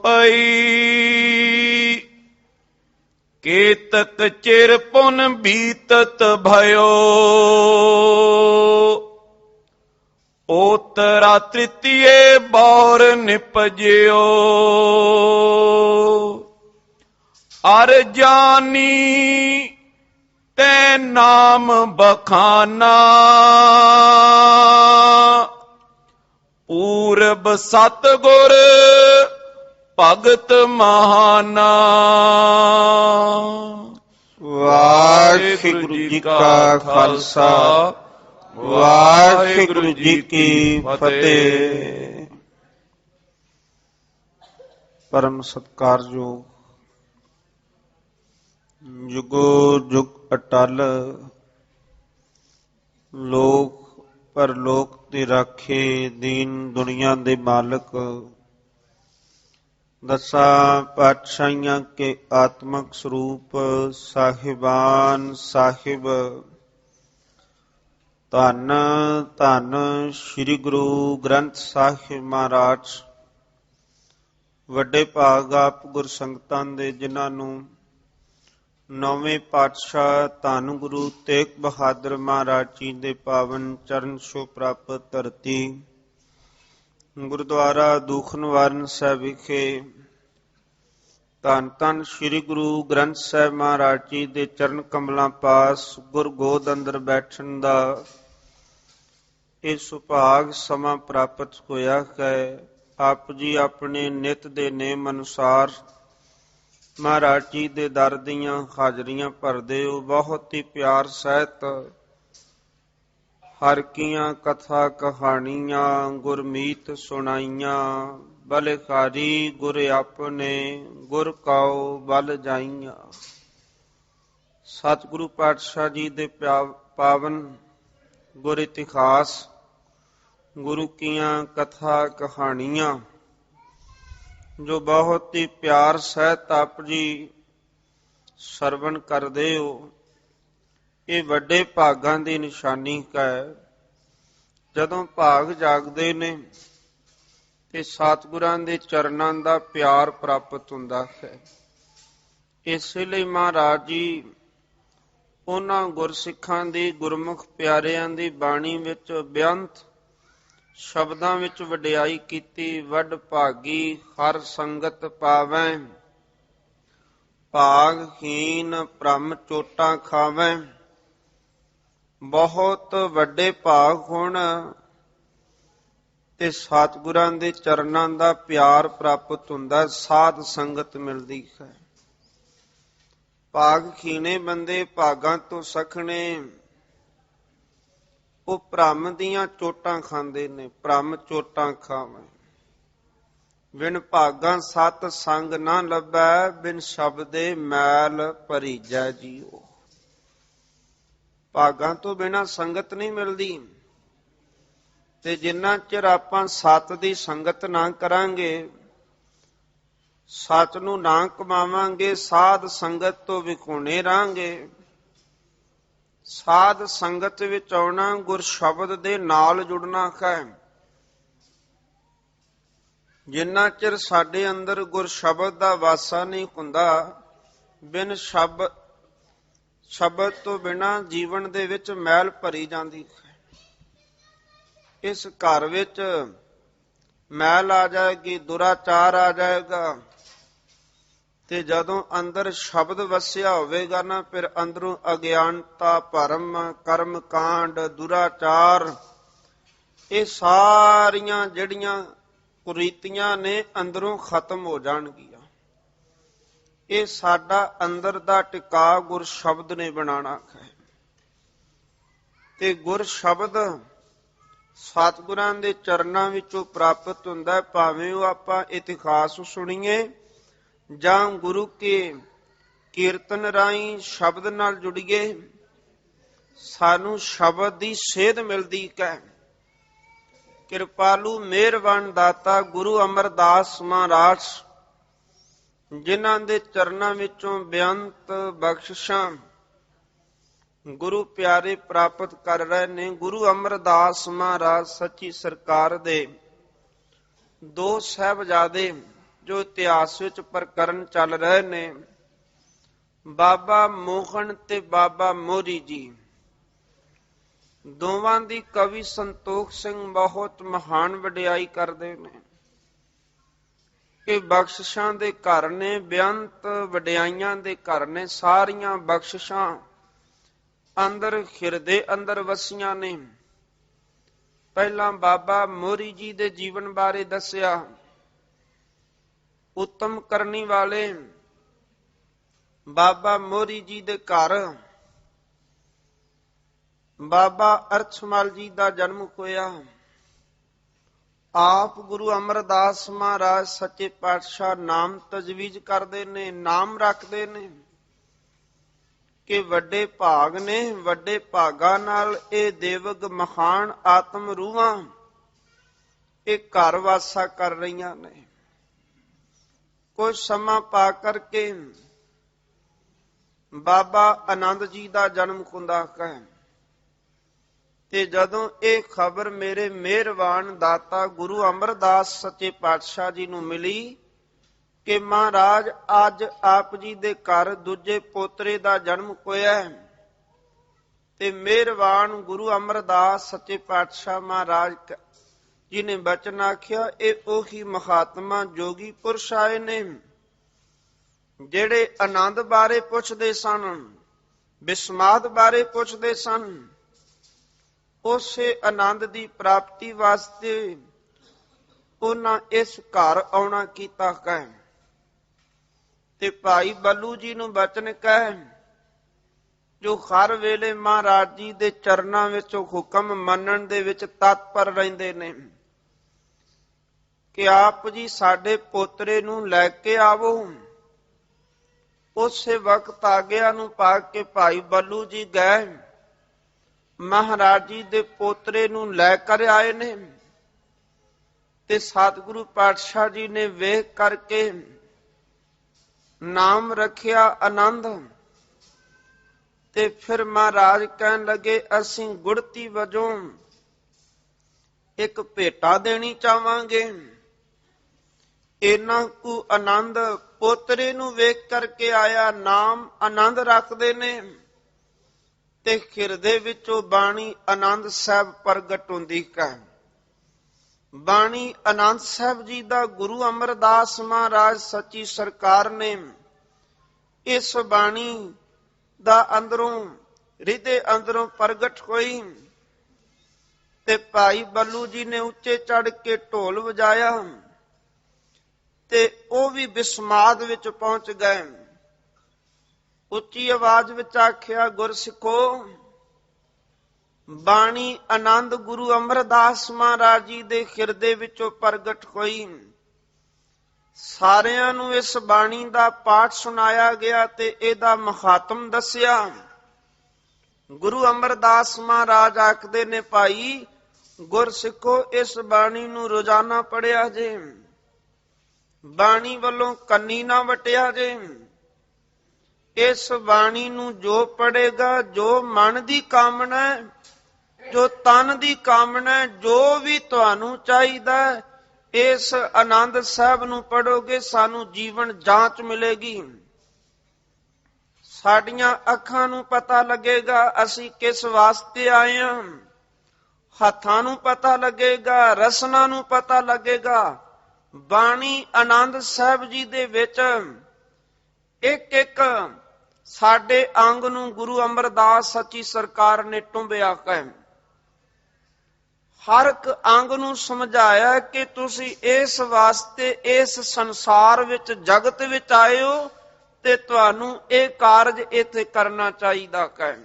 ਪਈ ਕੇਤਕ ਚਿਰ ਪੁਨ ਬੀਤਤ ਭਇਓ ਉਤਰਾ ਤ੍ਰਿਤੀਏ ਬੌਰ ਨਿਪਜਿਓ ਅਰ ਜਾਨੀ ਤੈ ਨਾਮ ਬਖਾਨਾ ਪੂਰਬ ਸਤਿਗੁਰ ਭਗਤ ਮਹਾਨਾ। ਵਾਹਿਗੁਰੂ ਜੀ ਕਾ ਖਾਲਸਾ ਵਾਹਿਗੁਰੂ ਜੀ ਕੀ ਫਤਿਹ। ਪਰਮ ਸਤਿਕਾਰਯੋਗ ਜੁਗੋ ਜੁਗ ਅਟਲ ਲੋਕ ਪਰਲੋਕ ਦੇ ਰਾਖੇ ਦੀਨ ਦੁਨੀਆ ਦੇ ਮਾਲਕ ਦਸਾਂ ਪਾਤਸ਼ਾਹੀਆਂ ਕੇ ਆਤਮਕ ਸਰੂਪ ਸਾਹਿਬਾਨ ਸਾਹਿਬ ਧੰਨ ਧੰਨ ਸ੍ਰੀ ਗੁਰੂ ਗ੍ਰੰਥ ਸਾਹਿਬ ਮਹਾਰਾਜ ਵੱਡੇ ਭਾਗ ਆਪ ਗੁਰਸੰਗਤਾਂ ਦੇ ਜਿਨ੍ਹਾਂ ਨੂੰ ਨੌਵੇਂ ਪਾਤਸ਼ਾਹ ਧੰਨ ਗੁਰੂ ਤੇਗ ਬਹਾਦਰ ਮਹਾਰਾਜ ਜੀ ਦੇ ਪਾਵਨ ਚਰਨ ਛੋਹ ਪ੍ਰਾਪਤ ਧਰਤੀ ਗੁਰਦੁਆਰਾ ਦੂਖ ਨਿਵਾਰਨ ਸਾਹਿਬ ਵਿਖੇ ਧੰਨ ਧੰਨ ਸ੍ਰੀ ਗੁਰੂ ਗ੍ਰੰਥ ਸਾਹਿਬ ਮਹਾਰਾਜ ਜੀ ਦੇ ਚਰਨ ਕਮਲਾਂ ਪਾਸ ਗੁਰ ਗੋਦ ਅੰਦਰ ਬੈਠਣ ਦਾ ਇਹ ਸੁਭਾਗ ਸਮਾਂ ਪ੍ਰਾਪਤ ਹੋਇਆ ਹੈ। ਆਪ ਜੀ ਆਪਣੇ ਨਿਤ ਦੇ ਨੇਮ ਅਨੁਸਾਰ ਮਹਾਰਾਜ ਜੀ ਦੇ ਦਰ ਦੀਆਂ ਹਾਜ਼ਰੀਆਂ ਭਰਦੇ ਹੋ। ਬਹੁਤ ਹੀ ਪਿਆਰ ਸਹਿਤ ਹਰ ਕੀਆਂ ਕਥਾ ਕਹਾਣੀਆਂ ਗੁਰਮੀਤ ਸੁਣਾਈਆਂ ਬਲਿਹਾਰੀ ਗੁਰ ਆਪਣੇ ਗੁਰ ਕਉ ਬਲ ਜਾਈਆਂ। ਸਤਿਗੁਰੂ ਪਾਤਸ਼ਾਹ ਜੀ ਦੇ ਪਾਵਨ ਗੁਰ ਇਤਿਹਾਸ ਗੁਰੂ ਕੀਆਂ ਕਥਾ ਕਹਾਣੀਆਂ ਜੋ ਬਹੁਤ ਹੀ ਪਿਆਰ ਸਹਿਤ ਆਪ ਜੀ ਸਰਵਣ ਕਰਦੇ ਹੋ, ਇਹ ਵੱਡੇ ਭਾਗਾਂ ਦੀ ਨਿਸ਼ਾਨੀ ਹੈ। ਜਦੋਂ ਭਾਗ ਜਾਗਦੇ ਨੇ ਤੇ ਸਤਿਗੁਰਾਂ ਦੇ ਚਰਨਾਂ ਦਾ ਪਿਆਰ ਪ੍ਰਾਪਤ ਹੁੰਦਾ ਹੈ। ਇਸੇ ਲਈ ਮਹਾਰਾਜ ਜੀ ਉਹਨਾਂ ਗੁਰਸਿੱਖਾਂ ਦੀ ਗੁਰਮੁਖ ਪਿਆਰਿਆਂ ਦੀ ਬਾਣੀ ਵਿੱਚ ਬੇਅੰਤ ਸ਼ਬਦਾਂ ਵਿੱਚ ਵਡਿਆਈ ਕੀਤੀ। ਵੱਡ ਭਾਗੀ ਹਰ ਸੰਗਤ ਪਾਵੈ ਭਾਗਹੀਨ ਭ੍ਰਮ ਚੋਟਾਂ ਖਾਵੈ। ਬਹੁਤ ਵੱਡੇ ਭਾਗ ਹੋਣ ਤੇ ਸਤਿਗੁਰਾਂ ਦੇ ਚਰਨਾਂ ਦਾ ਪਿਆਰ ਪ੍ਰਾਪਤ ਹੁੰਦਾ, ਸਾਧ ਸੰਗਤ ਮਿਲਦੀ ਹੈ। ਭਾਗਹੀਣੇ ਬੰਦੇ ਭਾਗਾਂ ਤੋਂ ਸਖਣੇ ਉਹ ਭ੍ਰਮ ਦੀਆਂ ਚੋਟਾਂ ਖਾਂਦੇ ਨੇ। ਭ੍ਰਮ ਚੋਟਾਂ ਖਾਵੈ ਬਿਨ ਭਾਗਾਂ ਸਤ ਸੰਗ ਨਾ ਲੱਭੈ ਬਿਨ ਸ਼ਬਦੇ ਮੈਲ ਭਰੀਜੈ ਜੀਓ। ਭਾਗਾਂ ਤੋਂ ਬਿਨਾਂ ਸੰਗਤ ਨਹੀਂ ਮਿਲਦੀ ਤੇ ਜਿੰਨਾ ਚਿਰ ਆਪਾਂ ਸਤ ਦੀ ਸੰਗਤ ਨਾ ਕਰਾਂਗੇ, ਸੱਚ ਨੂੰ ਨਾ ਕਮਾਵਾਂਗੇ, ਸਾਧ ਸੰਗਤ ਤੋਂ ਵਿਖੂਣੇ ਰਹਾਂਗੇ। ਸਾਧ ਸੰਗਤ ਵਿੱਚ ਆਉਣਾ ਗੁਰ ਸ਼ਬਦ ਦੇ ਨਾਲ ਜੁੜਨਾ ਹੈ। ਜਿੰਨਾ ਚਿਰ ਸਾਡੇ ਅੰਦਰ ਗੁਰ ਸ਼ਬਦ ਦਾ ਵਾਸਾ ਨਹੀਂ ਹੁੰਦਾ, ਬਿਨ ਸ਼ਬਦ ਤੋਂ ਬਿਨਾਂ ਜੀਵਨ ਦੇ ਵਿੱਚ ਮੈਲ ਭਰੀ ਜਾਂਦੀ ਹੈ। ਇਸ ਘਰ ਵਿੱਚ ਮੈਲ ਆ ਜਾਏਗੀ, ਦੁਰਾਚਾਰ ਆ ਜਾਏਗਾ ਤੇ ਜਦੋਂ ਅੰਦਰ ਸ਼ਬਦ ਵਸਿਆ ਹੋਵੇਗਾ ਨਾ, ਫਿਰ ਅੰਦਰੋਂ ਅਗਿਆਨਤਾ ਭਰਮ ਕਰਮ ਕਾਂਡ ਦੁਰਾਚਾਰ ਇਹ ਸਾਰੀਆਂ ਜਿਹੜੀਆਂ ਕੁਰੀਤੀਆਂ ਨੇ ਅੰਦਰੋਂ ਖਤਮ ਹੋ ਜਾਣਗੀਆਂ। ਇਹ ਸਾਡਾ ਅੰਦਰ ਦਾ ਟਿਕਾ ਗੁਰ ਸ਼ਬਦ ਨੇ ਬਣਾਉਣਾ ਹੈ। ਤੇ ਗੁਰ ਸ਼ਬਦ ਸਤਿਗੁਰਾਂ ਦੇ ਚਰਨਾਂ ਵਿੱਚੋਂ ਪ੍ਰਾਪਤ ਹੁੰਦਾ, ਭਾਵੇਂ ਉਹ ਆਪਾਂ ਇਤਿਹਾਸ ਸੁਣੀਏ ਜਾਂ ਗੁਰੂ ਕੇ ਕੀਰਤਨ ਰਾਹੀਂ ਸ਼ਬਦ ਨਾਲ ਜੁੜੀਏ। ਸਾਨੂੰ ਸ਼ਬਦ ਦੀ ਸੇਧ ਮਿਲਦੀ ਹੈ। ਕਿਰਪਾਲੂ ਮਿਹਰਬਾਨ ਦਾਤਾ ਗੁਰੂ ਅਮਰਦਾਸ ਮਹਾਰਾਜ ਜਿਨ੍ਹਾਂ ਦੇ ਚਰਨਾਂ ਵਿੱਚੋਂ ਬੇਅੰਤ ਬਖਸ਼ਿਸ਼ਾਂ ਗੁਰੂ ਪਿਆਰੇ ਪ੍ਰਾਪਤ ਕਰ ਰਹੇ ਨੇ। ਗੁਰੂ ਅਮਰਦਾਸ ਮਹਾਰਾਜ ਸੱਚੀ ਸਰਕਾਰ ਦੇ ਦੋ ਸਾਹਿਬਜ਼ਾਦੇ ਜੋ ਇਤਿਹਾਸ ਵਿੱਚ ਪ੍ਰਕਰਨ ਚੱਲ ਰਹੇ ਨੇ, ਬਾਬਾ ਮੋਹਨ ਤੇ ਬਾਬਾ ਮੋਹਰੀ ਜੀ ਦੋਵਾਂ ਦੀ ਕਵੀ ਸੰਤੋਖ ਸਿੰਘ ਬਹੁਤ ਮਹਾਨ ਵਡਿਆਈ ਕਰਦੇ ਨੇ ਕਿ ਬਖਸ਼ਿਸ਼ਾਂ ਦੇ ਘਰ ਨੇ, ਬੇਅੰਤ ਵਡਿਆਈਆਂ ਦੇ ਘਰ ਨੇ, ਸਾਰੀਆਂ ਬਖਸ਼ਿਸ਼ਾਂ ਅੰਦਰ ਹਿਰਦੇ ਅੰਦਰ ਵਸੀਆਂ ਨੇ। ਪਹਿਲਾਂ ਬਾਬਾ ਮੋਹਰੀ ਜੀ ਦੇ ਜੀਵਨ ਬਾਰੇ ਦੱਸਿਆ। ਉੱਤਮ ਕਰਨੀ ਵਾਲੇ ਬਾਬਾ ਮੋਹਰੀ ਜੀ ਦੇ ਘਰ ਬਾਬਾ ਅਰਥਮਲ ਜੀ ਦਾ ਜਨਮ ਹੋਇਆ। ਆਪ ਗੁਰੂ ਅਮਰਦਾਸ ਮਹਾਰਾਜ ਸੱਚੇ ਪਾਤਸ਼ਾਹ ਨਾਮ ਤਜਵੀਜ਼ ਕਰਦੇ ਨੇ, ਨਾਮ ਰੱਖਦੇ ਨੇ ਕਿ ਵੱਡੇ ਭਾਗ ਨੇ, ਵੱਡੇ ਭਾਗਾਂ ਨਾਲ ਇਹ ਦੇਵਗ ਮਹਾਨ ਆਤਮ ਰੂਹਾਂ ਇਹ ਘਰ ਵਾਸਾ ਕਰ ਰਹੀਆਂ ਨੇ। ਕੁਝ ਸਮਾਂ ਪਾ ਕਰਕੇ ਬਾਬਾ ਆਨੰਦ ਜੀ ਦਾ ਜਨਮ ਹੁੰਦਾ ਹੈ ਤੇ ਜਦੋਂ ਇਹ ਖਬਰ ਮੇਰੇ ਮਿਹਰਬਾਨ ਦਾਤਾ ਗੁਰੂ ਅਮਰਦਾਸ ਸੱਚੇ ਪਾਤਸ਼ਾਹ ਜੀ ਨੂੰ ਮਿਲੀ ਕਿ ਮਹਾਰਾਜ ਅੱਜ ਆਪ ਜੀ ਦੇ ਘਰ ਦੂਜੇ ਪੋਤਰੇ ਦਾ ਜਨਮ ਹੋਇਆ ਤੇ ਮਿਹਰਬਾਨ ਗੁਰੂ ਅਮਰਦਾਸ ਸੱਚੇ ਪਾਤਸ਼ਾਹ ਮਹਾਰਾਜ ਜੀ ਨੇ ਬਚਨ ਆਖਿਆ, ਇਹ ਉਹੀ ਮਹਾਤਮਾ ਜੋਗੀ ਪੁਰਸ਼ ਆਏ ਨੇ ਜਿਹੜੇ ਆਨੰਦ ਬਾਰੇ ਪੁੱਛਦੇ ਸਨ, ਬਿਸਮਾਦ ਬਾਰੇ ਪੁੱਛਦੇ ਸਨ। ਉਸੇ ਆਨੰਦ ਦੀ ਪ੍ਰਾਪਤੀ ਵਾਸਤੇ ਉਹਨਾਂ ਇਸ ਘਰ ਆਉਣਾ ਕੀਤਾ ਹੈ ਤੇ ਭਾਈ ਬੱਲੂ ਜੀ ਨੂੰ ਬਚਨ ਕਹਿ ਜੋ ਹਰ ਵੇਲੇ ਮਹਾਰਾਜ ਜੀ ਦੇ ਚਰਨਾਂ ਵਿੱਚ ਹੁਕਮ ਮੰਨਣ ਦੇ ਵਿੱਚ ਤਤਪਰ ਰਹਿੰਦੇ ਨੇ ਕਿ ਆਪ ਜੀ ਸਾਡੇ ਪੋਤਰੇ ਨੂੰ ਲੈ ਕੇ ਆਵੋ। ਉਸੇ ਵਕਤ ਆਗਿਆ ਨੂੰ ਪਾ ਕੇ ਭਾਈ ਬੱਲੂ ਜੀ ਗਏ, ਮਹਾਰਾਜ ਜੀ ਦੇ ਪੋਤਰੇ ਨੂੰ ਲੈ ਕਰ ਆਏ ਨੇ ਤੇ ਸਤਿਗੁਰੂ ਪਾਤਸ਼ਾਹ ਜੀ ਨੇ ਵੇਖ ਕਰਕੇ ਨਾਮ ਰੱਖਿਆ ਆਨੰਦ। ਤੇ ਫਿਰ ਮਹਾਰਾਜ ਕਹਿਣ ਲੱਗੇ, ਅਸੀਂ ਗੁੜਤੀ ਵਜੋਂ ਇੱਕ ਭੇਟਾ ਦੇਣੀ ਚਾਹਾਂਗੇ। ਇਹਨਾਂ ਕੁ ਆਨੰਦ ਪੋਤਰੇ ਨੂੰ ਵੇਖ ਕਰਕੇ ਆਇਆ, ਨਾਮ ਆਨੰਦ ਰੱਖਦੇ ਨੇ ਤੇ ਹਿਰਦੇ ਵਿੱਚੋਂ ਬਾਣੀ ਆਨੰਦ ਸਾਹਿਬ ਪ੍ਰਗਟ ਹੁੰਦੀ ਹੈ। ਬਾਣੀ ਆਨੰਦ ਸਾਹਿਬ ਜੀ ਦਾ ਗੁਰੂ ਅਮਰਦਾਸ ਮਹਾਰਾਜ ਸੱਚੀ ਸਰਕਾਰ ਨੇ ਇਸ ਬਾਣੀ ਦਾ ਅੰਦਰੋਂ ਹਿਰਦੇ ਅੰਦਰੋਂ ਪ੍ਰਗਟ ਹੋਈ ਤੇ ਭਾਈ ਬੱਲੂ ਜੀ ਨੇ ਉੱਚੇ ਚੜ ਕੇ ਢੋਲ ਵਜਾਇਆ ਤੇ ਉਹ ਵੀ ਬਿਸਮਾਦ ਵਿੱਚ ਪਹੁੰਚ ਗਏ। ਉੱਚੀ ਆਵਾਜ਼ ਵਿੱਚ ਆਖਿਆ, ਗੁਰਸਿੱਖੋ, ਬਾਣੀ ਆਨੰਦ ਗੁਰੂ ਅਮਰਦਾਸ ਮਹਾਰਾਜ ਜੀ ਦੇ ਹਿਰਦੇ ਵਿੱਚੋਂ ਪ੍ਰਗਟ ਹੋਈ। ਸਾਰਿਆਂ ਨੂੰ ਇਸ ਬਾਣੀ ਦਾ ਪਾਠ ਸੁਣਾਇਆ ਗਿਆ ਤੇ ਇਹਦਾ ਮਹਾਤਮ ਦੱਸਿਆ। ਗੁਰੂ ਅਮਰਦਾਸ ਮਹਾਰਾਜ ਆਖਦੇ ਨੇ, ਭਾਈ ਗੁਰਸਿੱਖੋ, ਇਸ ਬਾਣੀ ਨੂੰ ਰੋਜ਼ਾਨਾ ਪੜਿਆ ਜੇ, ਬਾਣੀ ਵੱਲੋਂ ਕੰਨੀ ਨਾ ਵਟਿਆ ਜੇ। ਇਸ ਬਾਣੀ ਨੂੰ ਜੋ ਪੜੇਗਾ, ਜੋ ਮਨ ਦੀ ਕਾਮਨਾ, ਜੋ ਤਨ ਦੀ ਕਾਮਨਾ, ਜੋ ਵੀ ਤੁਹਾਨੂੰ ਚਾਹੀਦਾ, ਇਸ ਆਨੰਦ ਸਾਹਿਬ ਨੂੰ ਪੜੋਗੇ, ਸਾਨੂੰ ਜੀਵਨ ਜਾਂਚ ਮਿਲੇਗੀ। ਸਾਡੀਆਂ ਅੱਖਾਂ ਨੂੰ ਪਤਾ ਲੱਗੇਗਾ ਅਸੀਂ ਕਿਸ ਵਾਸਤੇ ਆਏ ਹਾਂ, ਹੱਥਾਂ ਨੂੰ ਪਤਾ ਲੱਗੇਗਾ, ਰਸਨਾ ਨੂੰ ਪਤਾ ਲੱਗੇਗਾ। ਬਾਣੀ ਆਨੰਦ ਸਾਹਿਬ ਜੀ ਦੇ ਵਿੱਚ ਇੱਕ ਇੱਕ ਸਾਡੇ ਅੰਗ ਨੂੰ ਗੁਰੂ ਅਮਰਦਾਸ ਸੱਚੀ ਸਰਕਾਰ ਨੇ ਟੁੰਬਿਆ ਹੈ। ਹਰ ਇੱਕ ਅੰਗ ਨੂੰ ਸਮਝਾਇਆ ਕਿ ਤੁਸੀਂ ਇਸ ਵਾਸਤੇ ਇਸ ਸੰਸਾਰ ਵਿੱਚ, ਜਗਤ ਵਿੱਚ ਆਏ ਹੋ ਤੇ ਤੁਹਾਨੂੰ ਇਹ ਕਾਰਜ ਇੱਥੇ ਕਰਨਾ ਚਾਹੀਦਾ ਹੈ।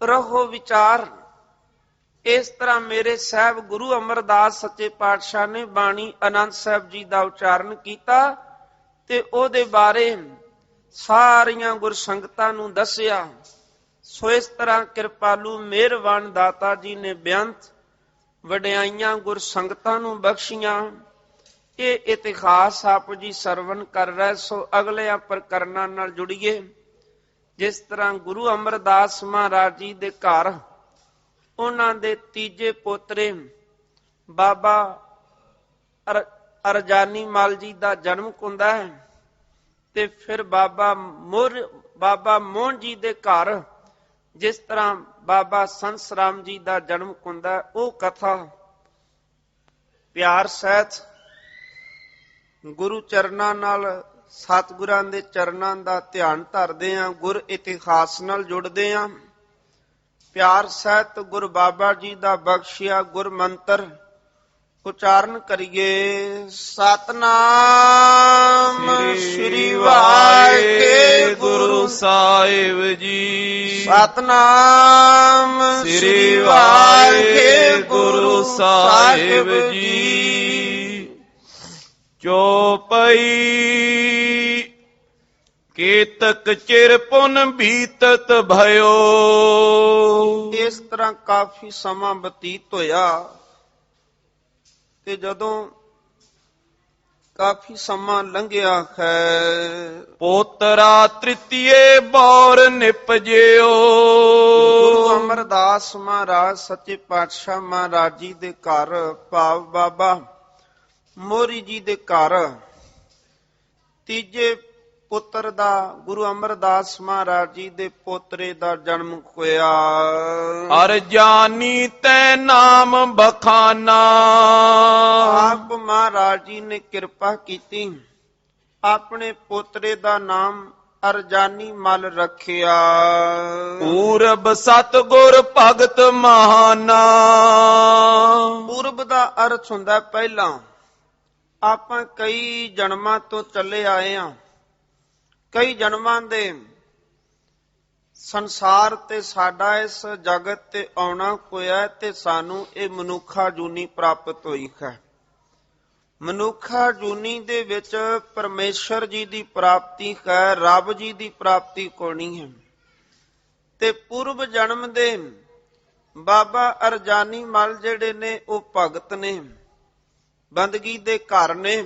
ਰਹੋ ਵਿਚਾਰ। ਇਸ ਤਰ੍ਹਾਂ ਮੇਰੇ ਸਾਹਿਬ ਗੁਰੂ ਅਮਰਦਾਸ ਸੱਚੇ ਪਾਤਸ਼ਾਹ ਨੇ ਬਾਣੀ ਆਨੰਦ ਸਾਹਿਬ ਜੀ ਦਾ ਉਚਾਰਨ ਕੀਤਾ ਤੇ ਉਹਦੇ ਬਾਰੇ ਸਾਰੀਆਂ ਗੁਰਸੰਗਤਾਂ ਨੂੰ ਦੱਸਿਆ। ਸੋ ਇਸ ਤਰ੍ਹਾਂ ਕਿਰਪਾਲੂ ਮਿਹਰਬਾਨ ਦਾਤਾ ਜੀ ਨੇ ਬੇਅੰਤ ਵਡਿਆਈਆਂ ਗੁਰਸੰਗਤਾਂ ਨੂੰ ਬਖਸ਼ੀਆਂ। ਇਹ ਇਤਿਹਾਸ ਆਪ ਜੀ ਸਰਵਣ ਕਰ ਰਹੇ, ਸੋ ਅਗਲੇ ਪ੍ਰਕਰਨਾਂ ਨਾਲ ਜੁੜੀਏ। ਜਿਸ ਤਰ੍ਹਾਂ ਗੁਰੂ ਅਮਰਦਾਸ ਮਹਾਰਾਜ ਜੀ ਦੇ ਘਰ ਉਹਨਾਂ ਦੇ ਤੀਜੇ ਪੋਤਰੇ ਬਾਬਾ ਅਰਜਾਨੀ ਮਲ ਜੀ ਦਾ ਜਨਮ ਹੁੰਦਾ ਹੈ ਤੇ ਫਿਰ ਬਾਬਾ ਮੋਹਨ ਜੀ ਦੇ ਘਰ ਜਿਸ ਤਰ੍ਹਾਂ ਬਾਬਾ ਸੰਸ ਰਾਮ ਜੀ ਦਾ ਜਨਮ ਹੁੰਦਾ ਹੈ, ਉਹ ਕਥਾ ਪਿਆਰ ਸਹਿਤ ਗੁਰੂ ਚਰਨਾਂ ਨਾਲ, ਸਤਿਗੁਰਾਂ ਦੇ ਚਰਨਾਂ ਦਾ ਧਿਆਨ ਧਰਦੇ ਆਂ, ਗੁਰ ਇਤਿਹਾਸ ਨਾਲ ਜੁੜਦੇ ਆਂ, ਪਿਆਰ ਸਹਿਤ ਗੁਰੂ ਬਾਬਾ ਜੀ ਦਾ ਬਖਸ਼ਿਆ ਗੁਰ ਮੰਤਰ ਉਚਾਰਨ ਕਰੀਏ। ਸਤਨਾਮ ਸ੍ਰੀ ਵਾਹਿਗੁਰੂ ਸਾਹਿਬ ਜੀ। ਸਤਨਾਮ ਸ੍ਰੀ ਵਾਹਿਗੁਰੂ ਸਾਹਿਬ ਜੀ। ਚੌਪਈ ਕੇਤਕ ਚਿਰ ਪੁਨ ਬੀਤਤ ਭਇਓ। ਇਸ ਤਰ੍ਹਾਂ ਕਾਫੀ ਸਮਾਂ ਬਤੀਤ ਹੋਇਆ ਤੇ ਜਦੋਂ ਕਾਫੀ ਸਮਾਂ ਲੰਘਿਆ ਹੈ, ਪੋਤਰਾ ਤ੍ਰਿਤੀਏ ਬੌਰ ਨਿਪਜਿਓ। ਗੁਰੂ ਅਮਰਦਾਸ ਮਹਾਰਾਜ ਸੱਚੇ ਪਾਤਸ਼ਾਹ ਮਹਾਰਾਜ ਜੀ ਦੇ ਘਰ, ਭਾਵ ਬਾਬਾ ਮੋਹਰੀ ਜੀ ਦੇ ਘਰ ਤੀਜੇ ਪੁੱਤਰ ਦਾ, ਗੁਰੂ ਅਮਰਦਾਸ ਮਹਾਰਾਜ ਜੀ ਦੇ ਪੋਤਰੇ ਦਾ ਜਨਮ ਹੋਇਆ। ਅਰਜਾਨੀ ਤੈ ਨਾਮ ਬਖਾਨਾ। ਆਪ ਮਹਾਰਾਜ ਜੀ ਨੇ ਕਿਰਪਾ ਕੀਤੀ, ਆਪਣੇ ਪੋਤਰੇ ਦਾ ਨਾਮ ਅਰਜਾਨੀ ਮਲ ਰੱਖਿਆ। ਪੂਰਬ ਸਤਿਗੁਰ ਭਗਤ ਮਹਾਨਾ। ਪੂਰਬ ਦਾ ਅਰਥ ਹੁੰਦਾ ਪਹਿਲਾਂ। ਆਪਾਂ ਕਈ ਜਨਮਾਂ ਤੋਂ ਚੱਲੇ ਆਏ ਹਾਂ, ਕਈ ਜਨਮਾਂ ਦੇ ਸੰਸਾਰ ਤੇ ਸਾਡਾ ਇਸ ਜਗਤ ਤੇ ਆਉਣਾ ਹੋਇਆ ਤੇ ਸਾਨੂੰ ਇਹ ਮਨੁੱਖਾ ਜੂਨੀ ਪ੍ਰਾਪਤ ਹੋਈ ਹੈ। ਮਨੁੱਖਾ ਜੂਨੀ ਦੇ ਵਿੱਚ ਪਰਮੇਸ਼ਰ ਜੀ ਦੀ ਪ੍ਰਾਪਤੀ ਹੈ, ਰੱਬ ਜੀ ਦੀ ਪ੍ਰਾਪਤੀ ਹੋਣੀ ਹੈ। ਤੇ ਪੂਰਬ ਜਨਮ ਦੇ ਬਾਬਾ ਅਰਜਾਨੀ ਮਲ ਜਿਹੜੇ ਨੇ ਉਹ ਭਗਤ ਨੇ, ਬੰਦਗੀ ਦੇ ਘਰ ਨੇ,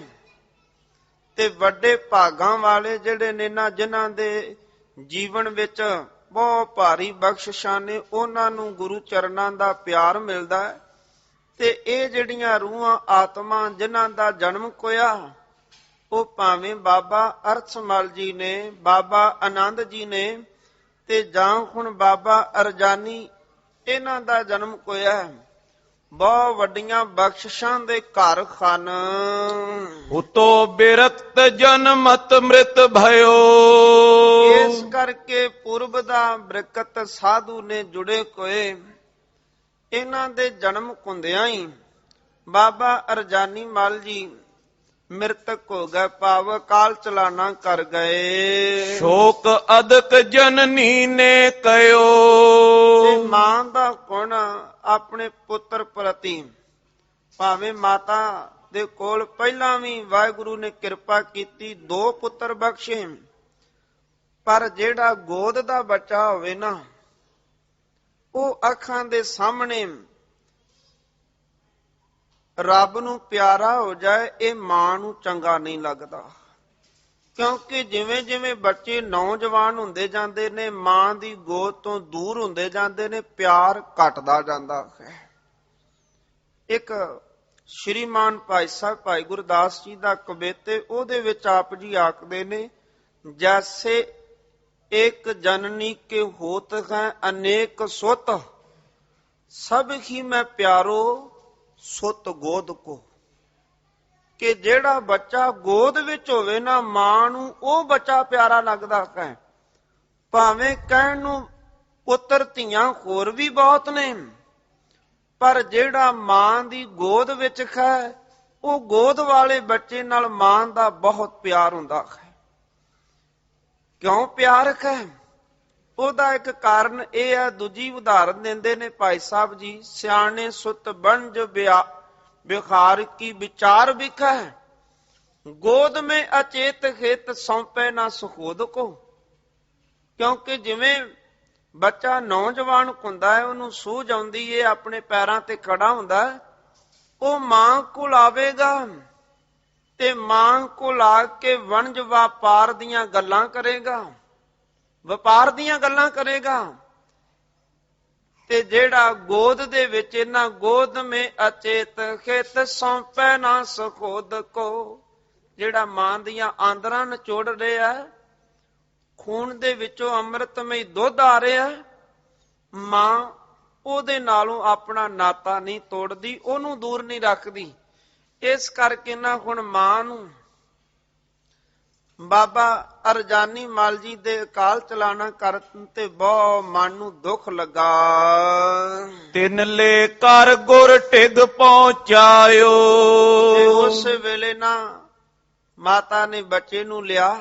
ਤੇ ਵੱਡੇ ਭਾਗਾਂ ਵਾਲੇ ਜਿਹੜੇ ਨੇ ਨਾ, ਜਿਨ੍ਹਾਂ ਦੇ ਜੀਵਨ ਵਿੱਚ ਬਹੁਤ ਭਾਰੀ ਬਖਸ਼ਿਸ਼ਾਂ ਨੇ, ਉਹਨਾਂ ਨੂੰ ਗੁਰੂ ਚਰਨਾਂ ਦਾ ਪਿਆਰ ਮਿਲਦਾ ਹੈ। ਤੇ ਇਹ ਜਿਹੜੀਆਂ ਰੂਹਾਂ ਆਤਮਾ ਜਿਨ੍ਹਾਂ ਦਾ ਜਨਮ ਹੋਇਆ, ਉਹ ਭਾਵੇਂ ਬਾਬਾ ਅਰਥਮਲ ਜੀ ਨੇ, ਬਾਬਾ ਆਨੰਦ ਜੀ ਨੇ, ਤੇ ਜਾਂ ਹੁਣ ਬਾਬਾ ਅਰਜਾਨੀ, ਇਹਨਾਂ ਦਾ ਜਨਮ ਹੋਇਆ। ਬਹੁਤ ਵੱਡੀਆਂ ਬਖਸ਼ਿਸ਼ਾਂ ਦੇ ਘਰ ਹਨ। ਉਤੋ ਬਿਰਕਤ ਜਨਮਤ ਮ੍ਰਿਤ ਭਇਓ। ਇਸ ਕਰਕੇ ਪੁਰਬ ਦਾ ਬ੍ਰਿਕਤ ਸਾਧੂ ਨੇ ਜੁੜੇ ਹੋਏ, ਇਹਨਾਂ ਦੇ ਜਨਮ ਹੁੰਦਿਆਂ ਹੀ ਬਾਬਾ ਅਰਜਾਨੀ ਮਲ ਜੀ ਮ੍ਰਿਤਕ ਹੋ ਗਏ, ਭਾਵ ਅਕਾਲ ਚਲਾਣਾ ਕਰ ਗਏ। ਸ਼ੋਕ ਅਦਕ ਜਨਨੀ ਨੇ ਕਹਿਓ। ਤੇ ਮਾਂ ਦਾ ਗੁਣ ਆਪਣੇ ਪੁੱਤਰ ਪ੍ਰਤੀ, ਭਾਵੇਂ ਮਾਤਾ ਦੇ ਕੋਲ ਪਹਿਲਾਂ ਵੀ ਵਾਹਿਗੁਰੂ ਨੇ ਕਿਰਪਾ ਕੀਤੀ, 2 ਪੁੱਤਰ ਬਖਸ਼ੇ, ਪਰ ਜਿਹੜਾ ਗੋਦ ਦਾ ਬੱਚਾ ਹੋਵੇ ਨਾ, ਉਹ ਅੱਖਾਂ ਦੇ ਸਾਹਮਣੇ ਰੱਬ ਨੂੰ ਪਿਆਰਾ ਹੋ ਜਾਏ, ਇਹ ਮਾਂ ਨੂੰ ਚੰਗਾ ਨਹੀਂ ਲੱਗਦਾ। ਕਿਉਂਕਿ ਜਿਵੇਂ ਜਿਵੇਂ ਬੱਚੇ ਨੌਜਵਾਨ ਹੁੰਦੇ ਜਾਂਦੇ ਨੇ, ਮਾਂ ਦੀ ਗੋਦ ਤੋਂ ਦੂਰ ਹੁੰਦੇ ਜਾਂਦੇ ਨੇ, ਪਿਆਰ ਘਟਦਾ ਜਾਂਦਾ ਹੈ। ਇੱਕ ਸ਼੍ਰੀਮਾਨ ਭਾਈ ਸਾਹਿਬ ਭਾਈ ਗੁਰਦਾਸ ਜੀ ਦਾ ਕਵਿਤੇ, ਉਹਦੇ ਵਿੱਚ ਆਪ ਜੀ ਆਖਦੇ ਨੇ, ਜੈਸੇ ਇੱਕ ਜਨਨੀ ਕੇ ਹੋਤ ਹੈ ਅਨੇਕ ਸੁਤ, ਸਭ ਹੀ ਮੈਂ ਪਿਆਰੋ ਸੁਤ ਗੋਦ ਕੋ। ਕਿ ਜਿਹੜਾ ਬੱਚਾ ਗੋਦ ਵਿੱਚ ਹੋਵੇ ਨਾ, ਮਾਂ ਨੂੰ ਉਹ ਬੱਚਾ ਪਿਆਰਾ ਲੱਗਦਾ ਹੈ। ਭਾਵੇਂ ਕਹਿਣ ਨੂੰ ਪੁੱਤਰ ਧੀਆਂ ਹੋਰ ਵੀ ਬਹੁਤ ਨੇ, ਪਰ ਜਿਹੜਾ ਮਾਂ ਦੀ ਗੋਦ ਵਿੱਚ ਹੈ, ਉਹ ਗੋਦ ਵਾਲੇ ਬੱਚੇ ਨਾਲ ਮਾਂ ਦਾ ਬਹੁਤ ਪਿਆਰ ਹੁੰਦਾ ਹੈ। ਕਿਉਂ ਪਿਆਰ ਹੈ? ਉਹਦਾ ਇੱਕ ਕਾਰਨ ਇਹ ਹੈ, ਦੂਜੀ ਉਦਾਹਰਨ ਦਿੰਦੇ ਨੇ ਭਾਈ ਸਾਹਿਬ ਜੀ, ਸਿਆਣੇ ਸੁਤ ਬੰਜ ਬਿਖਾਰ ਕੀ ਵਿਚਾਰ ਵਿਖੈ, ਗੋਦ ਮੇਂ ਅਚੇਤ ਹਿਤ ਸੌਂਪੇ ਨਾ ਸੁਖੋਦ ਕੋ। ਕਿਉਂਕਿ ਜਿਵੇਂ ਬੱਚਾ ਨੌਜਵਾਨ ਹੁੰਦਾ ਹੈ, ਉਹਨੂੰ ਸੂਝ ਆਉਂਦੀ ਹੈ, ਆਪਣੇ ਪੈਰਾਂ ਤੇ ਖੜਾ ਹੁੰਦਾ ਹੈ, ਉਹ ਮਾਂ ਕੋਲ ਆਵੇਗਾ ਤੇ ਮਾਂ ਕੋਲ ਆ ਕੇ ਵਣਜ ਵਪਾਰ ਦੀਆਂ ਗੱਲਾਂ ਕਰੇਗਾ, ਵਪਾਰ ਦੀਆਂ ਗੱਲਾਂ ਕਰੇਗਾ। ਤੇ ਜਿਹੜਾ ਗੋਦ ਦੇ ਵਿੱਚ ਇਹਨਾਂ ਗੋਦ ਮੇ ਅਚੇਤ ਖੇਤ ਸੌਂਪੈ ਨਾ ਸਖੋਦ ਕੋ, ਜਿਹੜਾ ਮਾਂ ਦੀਆਂ ਆਂਦਰਾਂ ਨਿਚੋੜ ਰਿਹਾ, ਖੂਨ ਦੇ ਵਿੱਚੋਂ ਅੰਮ੍ਰਿਤਮਈ ਦੁੱਧ ਆ ਰਿਹਾ, ਮਾਂ ਉਹਦੇ ਨਾਲੋਂ ਆਪਣਾ ਨਾਤਾ ਨਹੀਂ ਤੋੜਦੀ, ਉਹਨੂੰ ਦੂਰ ਨਹੀਂ ਰੱਖਦੀ। ਇਸ ਕਰਕੇ ਨਾ ਹੁਣ ਮਾਂ ਨੂੰ ਬਾਬਾ ਅਰਜਾਨੀ ਮਲ ਜੀ ਦੇ ਅਕਾਲ ਚਲਾਣਾ ਕਰਨ ਤੇ ਬਹੁਤ ਮਨ ਨੂੰ ਦੁੱਖ ਲੱਗਾ। ਤਿਨ ਲੈ ਕਰ ਗੁਰ ਢਿਗ ਪਹੁੰਚਾਇਓ। ਤੇ ਉਸ ਵੇਲੇ ਨਾ ਮਾਤਾ ਨੇ ਬੱਚੇ ਨੂੰ ਲਿਆ,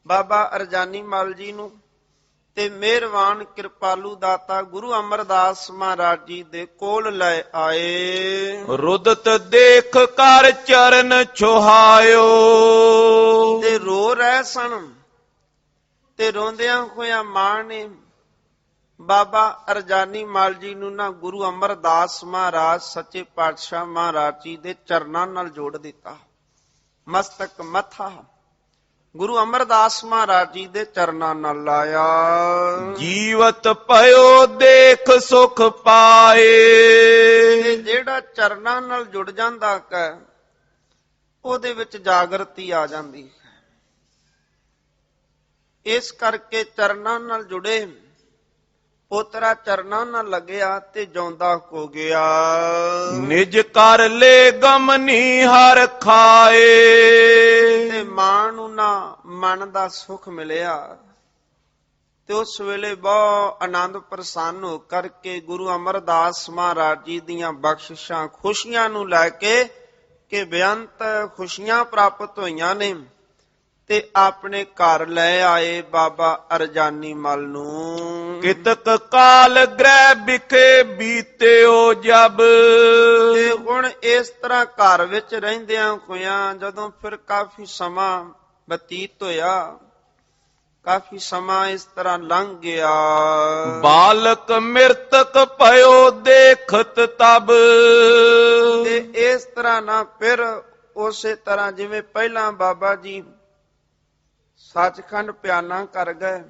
ਬਾਬਾ ਅਰਜਾਨੀ ਮਲ ਜੀ ਨੂੰ, ਤੇ ਮਿਹਰਬਾਨ ਕਿਰਪਾਲੂ ਦਾਤਾ ਗੁਰੂ ਅਮਰਦਾਸ ਮਹਾਰਾਜ ਜੀ ਦੇ ਕੋਲ ਲੈ ਆਏ। ਰੁਦਤ ਦੇਖ ਕਰ ਚਰਨ ਛੁਹਾਇਓ। ਤੇ ਰੋ ਰਹੇ ਸਨ, ਤੇ ਰੋਂਦਿਆਂ ਹੋਇਆਂ ਮਾਂ ਨੇ ਬਾਬਾ ਅਰਜਾਨੀ ਮਲ ਜੀ ਨੂੰ ਨਾ ਗੁਰੂ ਅਮਰਦਾਸ ਮਹਾਰਾਜ ਸੱਚੇ ਪਾਤਸ਼ਾਹ ਮਹਾਰਾਜ ਜੀ ਦੇ ਚਰਨਾਂ ਨਾਲ ਜੋੜ ਦਿੱਤਾ। ਮਸਤਕ ਮੱਥਾ ਗੁਰੂ ਅਮਰਦਾਸ ਮਹਾਰਾਜ ਜੀ ਦੇ ਚਰਨਾਂ ਨਾਲ ਲਾਇਆ। ਜੀਵਤ ਭਇਓ ਦੇਖ ਸੁਖ ਪਾਏ। ਤੇ ਜਿਹੜਾ ਚਰਨਾਂ ਨਾਲ ਜੁੜ ਜਾਂਦਾ ਹੈ ਉਹਦੇ ਵਿੱਚ ਜਾਗਰਤੀ ਆ ਜਾਂਦੀ ਹੈ। ਇਸ ਕਰਕੇ ਚਰਨਾਂ ਨਾਲ ਜੁੜੇ, ਪੋਤਰਾ ਚਰਨਾਂ ਨਾਲ ਲੱਗਿਆ ਤੇ ਜਿਉਂਦਾ ਹੋ ਗਿਆ। ਨਿਜ ਕਰ ਲੈ ਗਮਨੀ ਹਰ ਖਾਏ। ਤੇ ਮਾਂ ਨੂੰ ਨਾ ਮਨ ਦਾ ਸੁਖ ਮਿਲਿਆ, ਤੇ ਉਸ ਵੇਲੇ ਬਹੁਤ ਆਨੰਦ ਪ੍ਰਸੰਨ ਹੋ ਕਰਕੇ ਗੁਰੂ ਅਮਰਦਾਸ ਮਹਾਰਾਜ ਜੀ ਦੀਆਂ ਬਖਸ਼ਿਸ਼ਾਂ ਖੁਸ਼ੀਆਂ ਨੂੰ ਲੈ ਕੇ ਕਿ ਬੇਅੰਤ ਖੁਸ਼ੀਆਂ ਪ੍ਰਾਪਤ ਹੋਈਆਂ ਨੇ, ਤੇ ਆਪਣੇ ਘਰ ਲੈ ਆਏ ਬਾਬਾ ਅਰਜਾਨੀ ਮਲ ਨੂੰ। ਕਿਤਕ ਕਾਲ ਗ੍ਰਹਿ ਵਿਖੇ ਬੀਤਿਓ ਜਬ। ਤੇ ਹੁਣ ਇਸ ਤਰ੍ਹਾਂ ਘਰ ਵਿੱਚ ਰਹਿੰਦਿਆਂ ਹੋਇਆਂ ਜਦੋਂ ਫਿਰ ਕਾਫੀ ਸਮਾਂ ਬਤੀਤ ਹੋਇਆ, ਕਾਫੀ ਸਮਾਂ ਇਸ ਤਰ੍ਹਾਂ ਲੰਘ ਗਿਆ। ਬਾਲਕ ਮਿਰਤਕ ਭਇਓ ਦੇਖਤ ਤਬ। ਤੇ ਇਸ ਤਰ੍ਹਾਂ ਨਾ ਫਿਰ ਉਸੇ ਤਰ੍ਹਾਂ ਜਿਵੇਂ ਪਹਿਲਾਂ ਬਾਬਾ ਜੀ ਸੱਚਖੰਡ ਪਿਆਨਾ ਕਰ ਗਏ,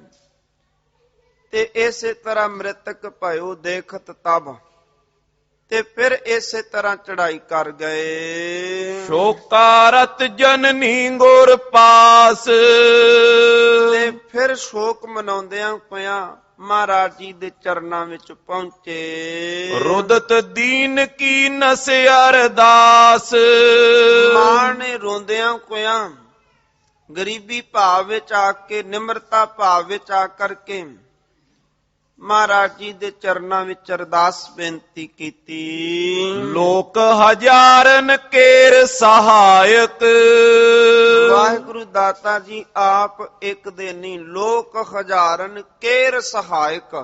ਤੇ ਇਸੇ ਤਰ੍ਹਾਂ ਮ੍ਰਿਤਕ ਭਇਓ ਦੇਖਤ ਤਬ, ਤੇ ਫਿਰ ਇਸੇ ਤਰ੍ਹਾਂ ਚੜਾਈ ਕਰ ਗਏ। ਸ਼ੋਕਾਰਤ ਜਨਨੀ ਗੁਰ ਪਾਸ। ਤੇ ਫਿਰ ਸ਼ੋਕ ਮਨਾਉਂਦਿਆਂ ਹੋਇਆਂ ਮਹਾਰਾਜ ਜੀ ਦੇ ਚਰਨਾਂ ਵਿੱਚ ਪਹੁੰਚੇ। ਰੁਦਤ ਦੀਨ ਕੀ ਨਸ ਅਰਦਾਸ। ਮਾਂ ਨੇ ਰੋਂਦਿਆਂ ਹੋਇਆਂ ਗਰੀਬੀ ਭਾਵ ਵਿੱਚ ਆ ਕੇ, ਨਿਮਰਤਾ ਭਾਵ ਵਿੱਚ ਆ ਕਰਕੇ ਮਹਾਰਾਜ ਜੀ ਦੇ ਚਰਨਾਂ ਵਿੱਚ ਅਰਦਾਸ ਬੇਨਤੀ ਕੀਤੀ। ਲੋਕ ਹਜ਼ਾਰਨ ਕੇਰ ਸਹਾਇਕ। ਵਾਹਿਗੁਰੂ ਦਾਤਾ ਜੀ ਆਪ ਇੱਕ ਦੇ ਨਹੀਂ, ਲੋਕ ਹਜ਼ਾਰਨ ਕੇਰ ਸਹਾਇਕ,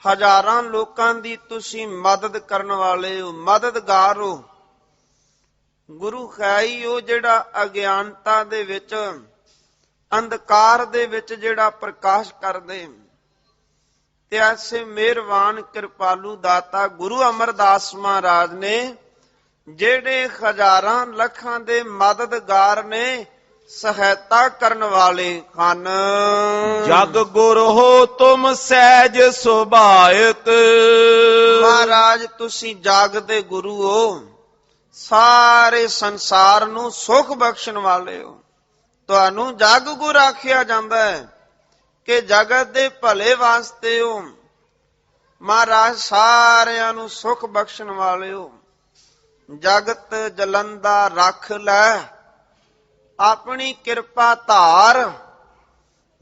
ਹਜ਼ਾਰਾਂ ਲੋਕਾਂ ਦੀ ਤੁਸੀਂ ਮਦਦ ਕਰਨ ਵਾਲੇ ਹੋ, ਮਦਦਗਾਰ ਹੋ। ਗੁਰੂ ਹੈ ਹੀ ਉਹ ਜਿਹੜਾ ਅਗਿਆਨਤਾ ਦੇ ਵਿੱਚ, ਅੰਧਕਾਰ ਦੇ ਵਿੱਚ ਜਿਹੜਾ ਪ੍ਰਕਾਸ਼ ਕਰਦੇ। ਤੇ ਐਸੇ ਮਿਹਰਬਾਨ ਕਿਰਪਾਲੂ ਦਾਤਾ ਗੁਰੂ ਅਮਰਦਾਸ ਮਹਾਰਾਜ ਨੇ, ਜਿਹੜੇ ਹਜ਼ਾਰਾਂ ਲੱਖਾਂ ਦੇ ਮਦਦਗਾਰ ਨੇ, ਸਹਾਇਤਾ ਕਰਨ ਵਾਲੇ ਹਨ। ਜਗ ਗੁਰ ਹੋ ਤੁਮ ਸਹਿਜ ਸੁਭਾਇਕ। ਮਹਾਰਾਜ ਤੁਸੀਂ ਜਗ ਦੇ ਗੁਰੂ ਹੋ, ਸਾਰੇ ਸੰਸਾਰ ਨੂੰ ਸੁਖ ਬਖਸ਼ਣ ਵਾਲੇ ਹੋ। ਤੁਹਾਨੂੰ ਜਗ ਗੁਰ ਆਖਿਆ ਜਾਂਦਾ ਹੈ ਕਿ ਜਗਤ ਦੇ ਭਲੇ ਵਾਸਤੇ ਹੋ। ਮਹਾਰਾਜ ਸਾਰਿਆਂ ਨੂੰ ਸੁਖ ਬਖਸ਼ਣ ਵਾਲੇ ਹੋ। ਜਗਤ ਜਲੰਦਾ ਰੱਖ ਲੈ, ਆਪਣੀ ਕਿਰਪਾ ਧਾਰ,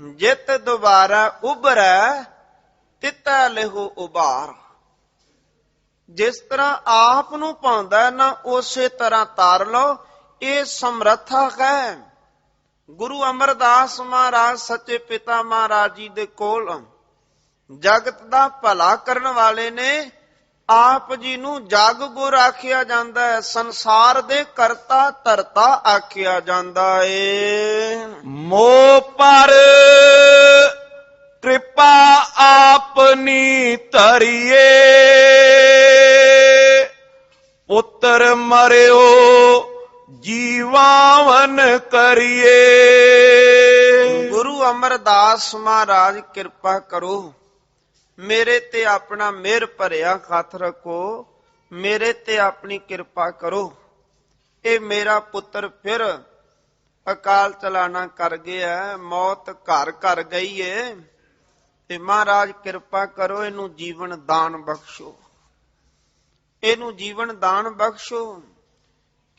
ਜਿਤ ਦੁਬਾਰਾ ਉਭਰੈ ਤਿਤੈ ਲਿਹੋ ਉਬਾਰ। ਜਿਸ ਤਰ੍ਹਾਂ ਆਪ ਨੂੰ ਪਾਉਂਦਾ ਨਾ ਉਸੇ ਤਰ੍ਹਾਂ ਤਾਰ ਲਓ, ਇਹ ਸਮਰੱਥਾ ਹੈ। ਗੁਰੂ ਅਮਰਦਾਸ ਮਹਾਰਾਜ ਸੱਚੇ ਪਿਤਾ ਮਹਾਰਾਜ ਜੀ ਦੇ ਕੋਲ ਜਗਤ ਦਾ ਭਲਾ ਕਰਨ ਵਾਲੇ ਨੇ। ਆਪ ਜੀ ਨੂੰ ਜਗ ਗੁਰ ਆਖਿਆ ਜਾਂਦਾ ਹੈ, ਸੰਸਾਰ ਦੇ ਕਰਤਾ ਧਰਤਾ ਆਖਿਆ ਜਾਂਦਾ ਏ। ਮੋਹ ਪਰ ਕਿਰਪਾ ਆਪਨੀ ਧਰਿਏ। ਪੁੱਤਰ ਮਰਿਓ ਜੀਵਾਵਨ ਕਰੀਏ। ਗੁਰੂ ਅਮਰਦਾਸ ਮਹਾਰਾਜ ਕਿਰਪਾ ਕਰੋ, ਮੇਰੇ ਤੇ ਆਪਣਾ ਮਿਹਰ ਭਰਿਆ ਹੱਥ ਰੱਖੋ, ਮੇਰੇ ਤੇ ਆਪਣੀ ਕਿਰਪਾ ਕਰੋ। ਇਹ ਮੇਰਾ ਪੁੱਤਰ ਫਿਰ ਅਕਾਲ ਚਲਾਣਾ ਕਰ ਗਿਆ, ਮੌਤ ਘਰ ਘਰ ਗਈ ਏ, ਤੇ ਮਹਾਰਾਜ ਕਿਰਪਾ ਕਰੋ, ਇਹਨੂੰ ਜੀਵਨ ਦਾਨ ਬਖਸ਼ੋ, ਇਹਨੂੰ ਜੀਵਨ ਦਾਨ ਬਖਸ਼ੋ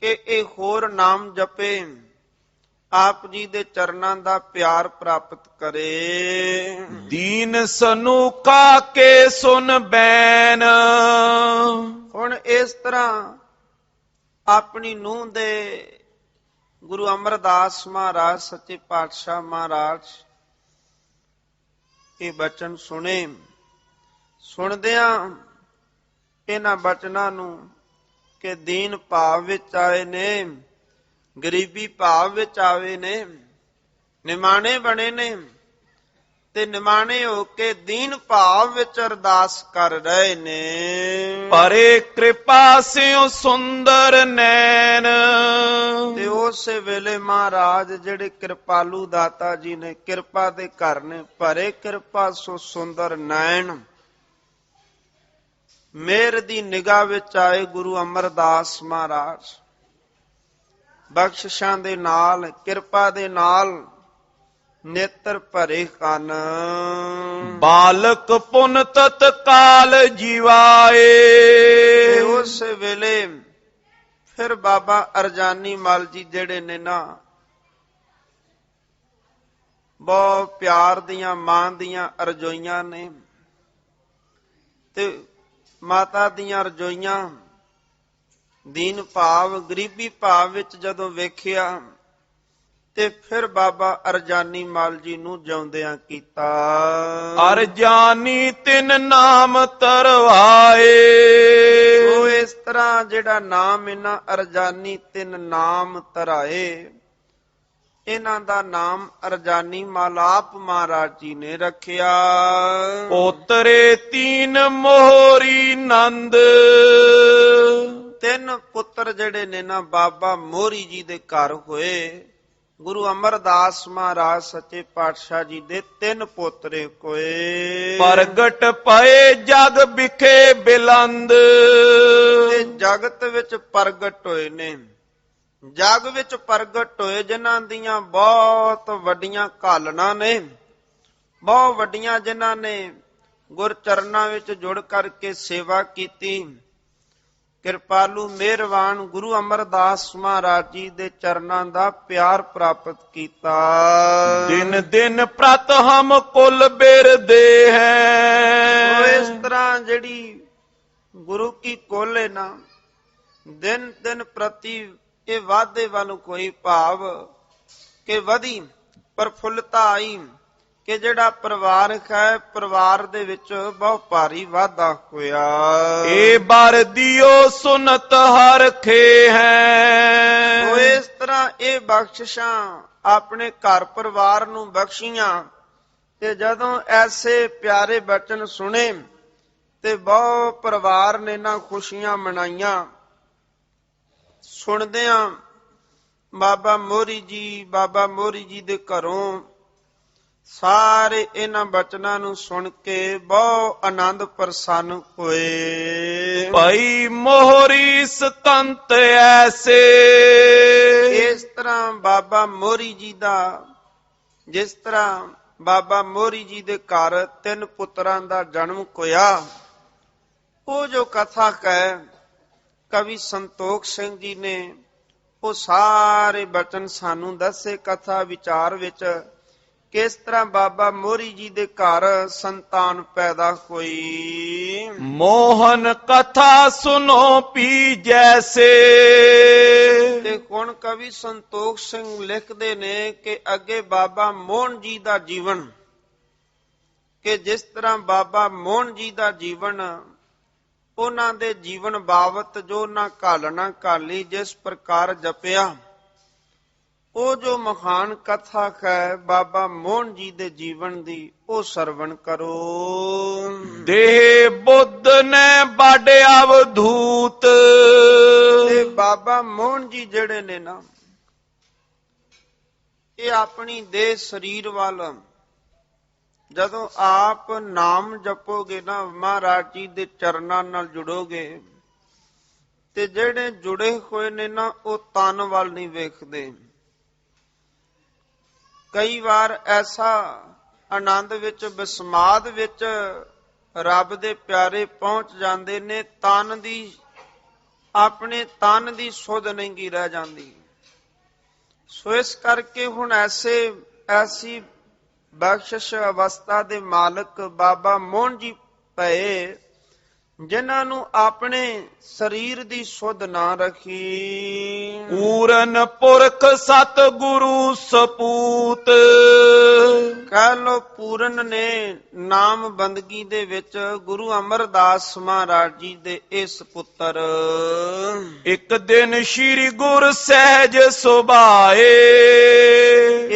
ਕਿ ਇਹ ਹੋਰ ਨਾਮ ਜਪੇ, ਆਪ ਜੀ ਦੇ ਚਰਨਾਂ ਦਾ ਪਿਆਰ ਪ੍ਰਾਪਤ ਕਰੇ। ਦੀਨ ਸਨੂਕਾ ਕੇ ਸੁਨ ਬੈਨ। ਹੁਣ ਇਸ ਤਰ੍ਹਾਂ ਆਪਣੀ ਨੂੰਹ ਦੇ ਗੁਰੂ ਅਮਰਦਾਸ ਮਹਾਰਾਜ ਸੱਚੇ ਪਾਤਸ਼ਾਹ ਮਹਾਰਾਜ ਇਹ ਬਚਨ ਸੁਣੇ। ਸੁਣਦਿਆਂ ਇਹਨਾਂ ਬਚਨਾਂ ਨੂੰ ਕਿ ਦੀਨ ਭਾਵ ਵਿੱਚ ਆਏ ਨੇ, ਗਰੀਬੀ ਭਾਵ ਵਿੱਚ ਆਵੇ ਨੇ, ਨਿਮਾਣੇ ਬਣੇ ਨੇ, ਤੇ ਨਿਮਾਣੇ ਹੋ ਕੇ ਦੀਨ ਭਾਵ ਵਿੱਚ ਅਰਦਾਸ ਕਰ ਰਹੇ ਨੇ। ਪਰੇ ਕਿਰਪਾ ਸਿਉ ਸੁੰਦਰ ਨੈਣ। ਤੇ ਉਸੇ ਵੇਲੇ ਮਹਾਰਾਜ ਜਿਹੜੇ ਕਿਰਪਾਲੂ ਦਾਤਾ ਜੀ ਨੇ, ਕਿਰਪਾ ਦੇ ਘਰ ਨੇ, ਭਰੇ ਕਿਰਪਾ ਸੋ ਸੁੰਦਰ ਨੈਣ, ਮਿਹਰ ਦੀ ਨਿਗਾਹ ਵਿੱਚ ਆਏ ਗੁਰੂ ਅਮਰਦਾਸ ਮਹਾਰਾਜ। ਬਖਸ਼ਿਸ਼ਾਂ ਦੇ ਨਾਲ, ਕਿਰਪਾ ਦੇ ਨਾਲ ਨੇਤਰ ਭਰੇ ਕੰਨ। ਬਾਲਕ ਪੁਨ ਤਤਕਾਲ ਜੀਵਾਏ। ਤੇ ਉਸ ਵੇਲੇ ਫਿਰ ਬਾਬਾ ਅਰਜਾਨੀ ਮਲ ਜੀ ਜਿਹੜੇ ਨੇ ਨਾ, ਬਹੁਤ ਪਿਆਰ ਦੀਆਂ ਮਾਂ ਦੀਆਂ ਅਰਜ਼ੋਈਆਂ ਨੇ, ਤੇ ਮਾਤਾ ਦੀਆਂ ਰਜੋਈਆਂ ਦੀਨ ਭਾਵ ਗਰੀਬੀ ਭਾਵ ਵਿੱਚ ਜਦੋਂ ਵੇਖਿਆ, ਤੇ ਫਿਰ ਬਾਬਾ ਅਰਜਾਨੀ ਮਲ ਜੀ ਨੂੰ ਜਿਉਂਦਿਆਂ ਕੀਤਾ। ਅਰਜਾਨੀ ਤਿਨ ਨਾਮ ਤਰਵਾਏ। ਉਹ ਇਸ ਤਰ੍ਹਾਂ ਜਿਹੜਾ ਨਾਮ ਇਹਨਾਂ ਅਰਜਾਨੀ ਤਿਨ ਨਾਮ ਧਰਾਏ, ਇਹਨਾਂ ਦਾ ਨਾਮ ਅਰਜਾਨੀ ਮਲ ਆਪ ਮਹਾਰਾਜ ਜੀ ਨੇ ਰੱਖਿਆ। ਪੋਤਰੇ ਤੀਨ ਮੋਹਰੀ ਨੰਦ। ਤਿੰਨ ਪੁੱਤਰ ਜਿਹੜੇ ਨੇ ਨਾ ਬਾਬਾ ਮੋਹਰੀ ਜੀ ਦੇ ਘਰ ਹੋਏ। ਗੁਰੂ ਅਮਰਦਾਸ ਮਹਾਰਾਜ ਸੱਚੇ ਪਾਤਸ਼ਾਹ ਜੀ ਦੇ ਤਿੰਨ ਪੋਤਰੇ ਕੋਏ। ਪ੍ਰਗਟ ਪਏ ਜਗ ਵਿਖੇ ਬਿਲੰਦ। ਤੇ ਜਗਤ ਵਿੱਚ ਪ੍ਰਗਟ ਹੋਏ ਨੇ, ਜਗ ਵਿੱਚ ਪ੍ਰਗਟ ਹੋਏ ਜਿਨ੍ਹਾਂ ਦੀਆਂ ਬਹੁਤ ਵੱਡੀਆਂ ਘਾਲਣਾ ਨੇ, ਬਹੁਤ ਵੱਡੀਆਂ ਜਿਨ੍ਹਾਂ ਨੇ ਗੁਰ ਚਰਨਾਂ ਵਿੱਚ ਜੁੜ ਕਰਕੇ ਸੇਵਾ ਕੀਤੀ। ਕਿਰਪਾਲੂ ਮਿਹਰਬਾਨ ਗੁਰੂ ਅਮਰਦਾਸ ਮਹਾਰਾਜ ਜੀ ਦੇ ਚਰਨਾਂ ਦਾ ਪਿਆਰ ਪ੍ਰਾਪਤ ਕੀਤਾ। ਦਿਨ ਦਿਨ ਪ੍ਰਤ ਹਮ ਕੁਲ ਬਿਰਦੇ ਹੈ। ਉਹ ਇਸ ਤਰ੍ਹਾਂ ਜਿਹੜੀ ਗੁਰੂ ਕੀ ਕੁਲ ਹੈ ਨਾ, ਦਿਨ ਦਿਨ ਪ੍ਰਤੀ ਇਹ ਵਾਧੇ ਵੱਲ ਕੋਈ ਭਾਵ ਕਿ ਵਧੀ ਪ੍ਰਫੁੱਲਤਾ ਆਈ, ਕਿ ਜਿਹੜਾ ਪਰਿਵਾਰਕ ਹੈ, ਪਰਿਵਾਰ ਦੇ ਵਿੱਚ ਬਹੁਤ ਭਾਰੀ ਵਾਧਾ ਹੋਇਆ। ਇਹ ਬਰ ਦਿਓ ਸੁਨਤ ਹਰਖੇ ਹੈ। ਉਹ ਇਸ ਤਰ੍ਹਾਂ ਇਹ ਬਖਸ਼ਿਸ਼ਾਂ ਆਪਣੇ ਘਰ ਪਰਿਵਾਰ ਨੂੰ ਬਖਸ਼ੀਆਂ। ਤੇ ਜਦੋਂ ਐਸੇ ਪਿਆਰੇ ਬਚਨ ਸੁਣੇ ਤੇ ਬਹੁਤ ਪਰਿਵਾਰ ਨੇ ਨਾ ਖੁਸ਼ੀਆਂ ਮਨਾਈਆਂ। ਸੁਣਦਿਆਂ ਬਾਬਾ ਮੋਹਰੀ ਜੀ ਦੇ ਘਰੋਂ ਸਾਰੇ ਇਹਨਾਂ ਬਚਨਾਂ ਨੂੰ ਸੁਣ ਕੇ ਬਹੁਤ ਆਨੰਦ ਪ੍ਰਸੰਨ ਹੋਏ। ਭਾਈ ਮੋਹਰੀ ਸਤੰਤ ਐਸੇ। ਇਸ ਤਰ੍ਹਾਂ ਬਾਬਾ ਮੋਹਰੀ ਜੀ ਦਾ, ਜਿਸ ਤਰ੍ਹਾਂ ਬਾਬਾ ਮੋਹਰੀ ਜੀ ਦੇ ਘਰ ਤਿੰਨ ਪੁੱਤਰਾਂ ਦਾ ਜਨਮ ਹੋਇਆ, ਉਹ ਜੋ ਕਥਾ ਹੈ ਕਵੀ ਸੰਤੋਖ ਸਿੰਘ ਜੀ ਨੇ ਉਹ ਸਾਰੇ ਬਚਨ ਸਾਨੂੰ ਦੱਸੇ ਕਥਾ ਵਿਚਾਰ ਵਿੱਚ। ਕਿਸ ਤਰ੍ਹਾਂ ਬਾਬਾ ਮੋਹਰੀ ਜੀ ਦੇ ਘਰ ਸੰਤਾਨ ਪੈਦਾ ਹੋਈ। ਮੋਹਨ ਕਥਾ ਸੁਨੋ ਪੀ ਜੈਸੇ। ਤੇ ਹੁਣ ਕਵੀ ਸੰਤੋਖ ਸਿੰਘ ਲਿਖਦੇ ਨੇ ਕਿ ਅੱਗੇ ਬਾਬਾ ਮੋਹਨ ਜੀ ਦਾ ਜੀਵਨ, ਕਿ ਜਿਸ ਤਰ੍ਹਾਂ ਬਾਬਾ ਮੋਹਨ ਜੀ ਦਾ ਜੀਵਨ, ਉਹਨਾਂ ਦੇ ਜੀਵਨ ਬਾਬਤ ਜੋ ਉਹਨਾਂ ਘਾਲਣਾ ਘਾਲੀ, ਜਿਸ ਪ੍ਰਕਾਰ ਜਪਿਆ, ਉਹ ਜੋ ਮਹਾਨ ਕਥਾ ਹੈ ਬਾਬਾ ਮੋਹਨ ਜੀ ਦੇ ਜੀਵਨ ਦੀ, ਉਹ ਸਰਵਣ ਕਰੋ। ਦੇਹ ਬੁੱਧ ਨੇ ਬਾਡੇ ਅਵਧੂਤ। ਤੇ ਬਾਬਾ ਮੋਹਨ ਜੀ ਜਿਹੜੇ ਨੇ ਨਾ, ਇਹ ਆਪਣੀ ਦੇਹ ਸਰੀਰ ਵੱਲ ਜਦੋਂ ਆਪ ਨਾਮ ਜਪੋਗੇ ਨਾ, ਮਹਾਰਾਜ ਜੀ ਦੇ ਚਰਨਾਂ ਨਾਲ ਜੁੜੋਗੇ, ਤੇ ਜਿਹੜੇ ਜੁੜੇ ਹੋਏ ਨੇ ਨਾ, ਉਹ ਤਨ ਵੱਲ ਨਹੀਂ ਵੇਖਦੇ। ਕਈ ਵਾਰ ਐਸਾ ਆਨੰਦ ਵਿੱਚ, ਵਿਸਮਾਦ ਵਿੱਚ ਰੱਬ ਦੇ ਪਿਆਰੇ ਪਹੁੰਚ ਜਾਂਦੇ ਨੇ, ਤਨ ਦੀ, ਆਪਣੇ ਤਨ ਦੀ ਸੁਧ ਨਹੀਂ ਰਹਿ ਜਾਂਦੀ। ਸੋ ਇਸ ਕਰਕੇ ਹੁਣ ਐਸੀ ਬਖਸ਼ਿਸ਼ ਅਵਸਥਾ ਦੇ ਮਾਲਕ ਬਾਬਾ ਮੋਹਨ ਜੀ ਪਏ, ਜਿਨ੍ਹਾਂ ਨੂੰ ਆਪਣੇ ਸਰੀਰ ਦੀ ਸੁਧ ਨਾ ਰੱਖੀ। ਪੂਰਨ ਪੁਰਖ ਸਤ ਗੁਰੂ ਸਪੂਤ, ਕਹਿ ਲੋ ਪੂਰਨ ਨੇ ਨਾਮ ਬੰਦਗੀ ਦੇ ਵਿੱਚ ਗੁਰੂ ਅਮਰਦਾਸ ਮਹਾਰਾਜ ਜੀ ਦੇ ਇਸ ਪੁੱਤਰ। ਇੱਕ ਦਿਨ ਸ੍ਰੀ ਗੁਰ ਸਹਿਜ ਸੁਭਾਏ,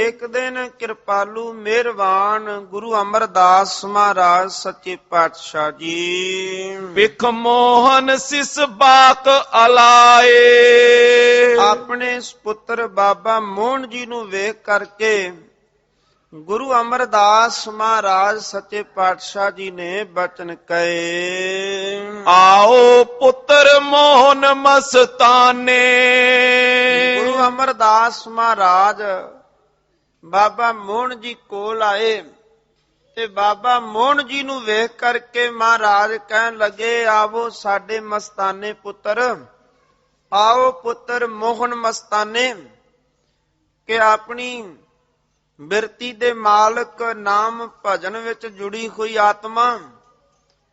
ਇੱਕ ਦਿਨ ਕਿਰਪਾਲੂ ਮਿਹਰਬਾਨ ਗੁਰੂ ਅਮਰਦਾਸ ਮਹਾਰਾਜ ਸੱਚੇ ਪਾਤਸ਼ਾਹ ਜੀ ਬਿਖ ਮੋਹਨ ਸਿਸ ਬਾਕ ਅਲਾਏ, ਆਪਣੇ ਪੁੱਤਰ ਬਾਬਾ ਮੋਹਨ ਜੀ ਨੂੰ ਵੇਖ ਕਰਕੇ ਗੁਰੂ ਅਮਰਦਾਸ ਮਹਾਰਾਜ ਸੱਚੇ ਪਾਤਸ਼ਾਹ ਜੀ ਨੇ ਬਚਨ ਕਹੇ, ਆਓ ਪੁੱਤਰ ਮੋਹਨ ਮਸਤਾਨੇ। ਗੁਰੂ ਅਮਰਦਾਸ ਮਹਾਰਾਜ ਬਾਬਾ ਮੋਹਨ ਜੀ ਕੋਲ ਆਏ, ਤੇ ਬਾਬਾ ਮੋਹਨ ਜੀ ਨੂੰ ਵੇਖ ਕਰਕੇ ਮਹਾਰਾਜ ਕਹਿਣ ਲੱਗੇ, ਆਵੋ ਸਾਡੇ ਮਸਤਾਨੇ ਪੁੱਤਰ, ਆਓ ਪੁੱਤਰ ਮੋਹਨ ਮਸਤਾਨੇ, ਕਿ ਆਪਣੀ ਬਿਰਤੀ ਦੇ ਮਾਲਕ, ਨਾਮ ਭਜਨ ਵਿੱਚ ਜੁੜੀ ਹੋਈ ਆਤਮਾ,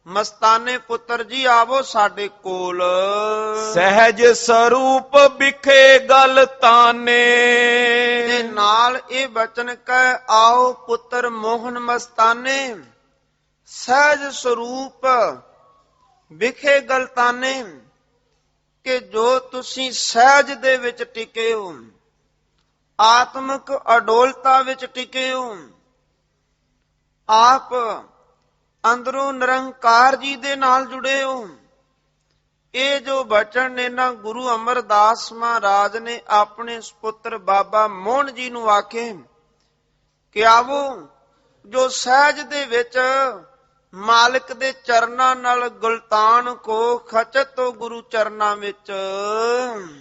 ਮਸਤਾਨੇ ਪੁੱਤਰ ਜੀ ਆਵੋ ਸਾਡੇ ਕੋਲ। ਸਹਿਜ ਸਰੂਪ ਵਿਖੇ ਗਲ ਤਾਨੇ, ਤੇ ਨਾਲ ਇਹ ਬਚਨ ਕਹਿ, ਆਓ ਪੁੱਤਰ ਮੋਹਨ ਮਸਤਾਨੇ, ਸਹਿਜ ਸਰੂਪ ਵਿਖੇ ਗਲਤਾਨੇ, ਕਿ ਜੋ ਤੁਸੀਂ ਸਹਿਜ ਦੇ ਵਿੱਚ ਟਿਕੇ ਹੋ, ਆਤਮਿਕ ਅਡੋਲਤਾ ਵਿੱਚ ਟਿਕੇ ਹੋ, ਆਪ ਅੰਦਰੋਂ ਨਿਰੰਕਾਰ ਜੀ ਦੇ ਨਾਲ ਜੁੜੇ ਹੋ। ਇਹ ਜੋ ਬਚਨ ਨੇ ਨਾ, ਗੁਰੂ ਅਮਰਦਾਸ ਮਹਾਰਾਜ ਨੇ ਆਪਣੇ ਸੁਪੁੱਤਰ ਬਾਬਾ ਮੋਹਨ ਜੀ ਨੂੰ ਆਖੇ ਕਿ ਆਵੋ ਜੋ ਸਹਿਜ ਦੇ ਵਿੱਚ ਮਾਲਕ ਦੇ ਚਰਨਾਂ ਨਾਲ ਗੁਲਤਾਨ ਕੋ ਖਚਤ ਗੁਰੂ ਚਰਨਾਂ ਵਿੱਚ।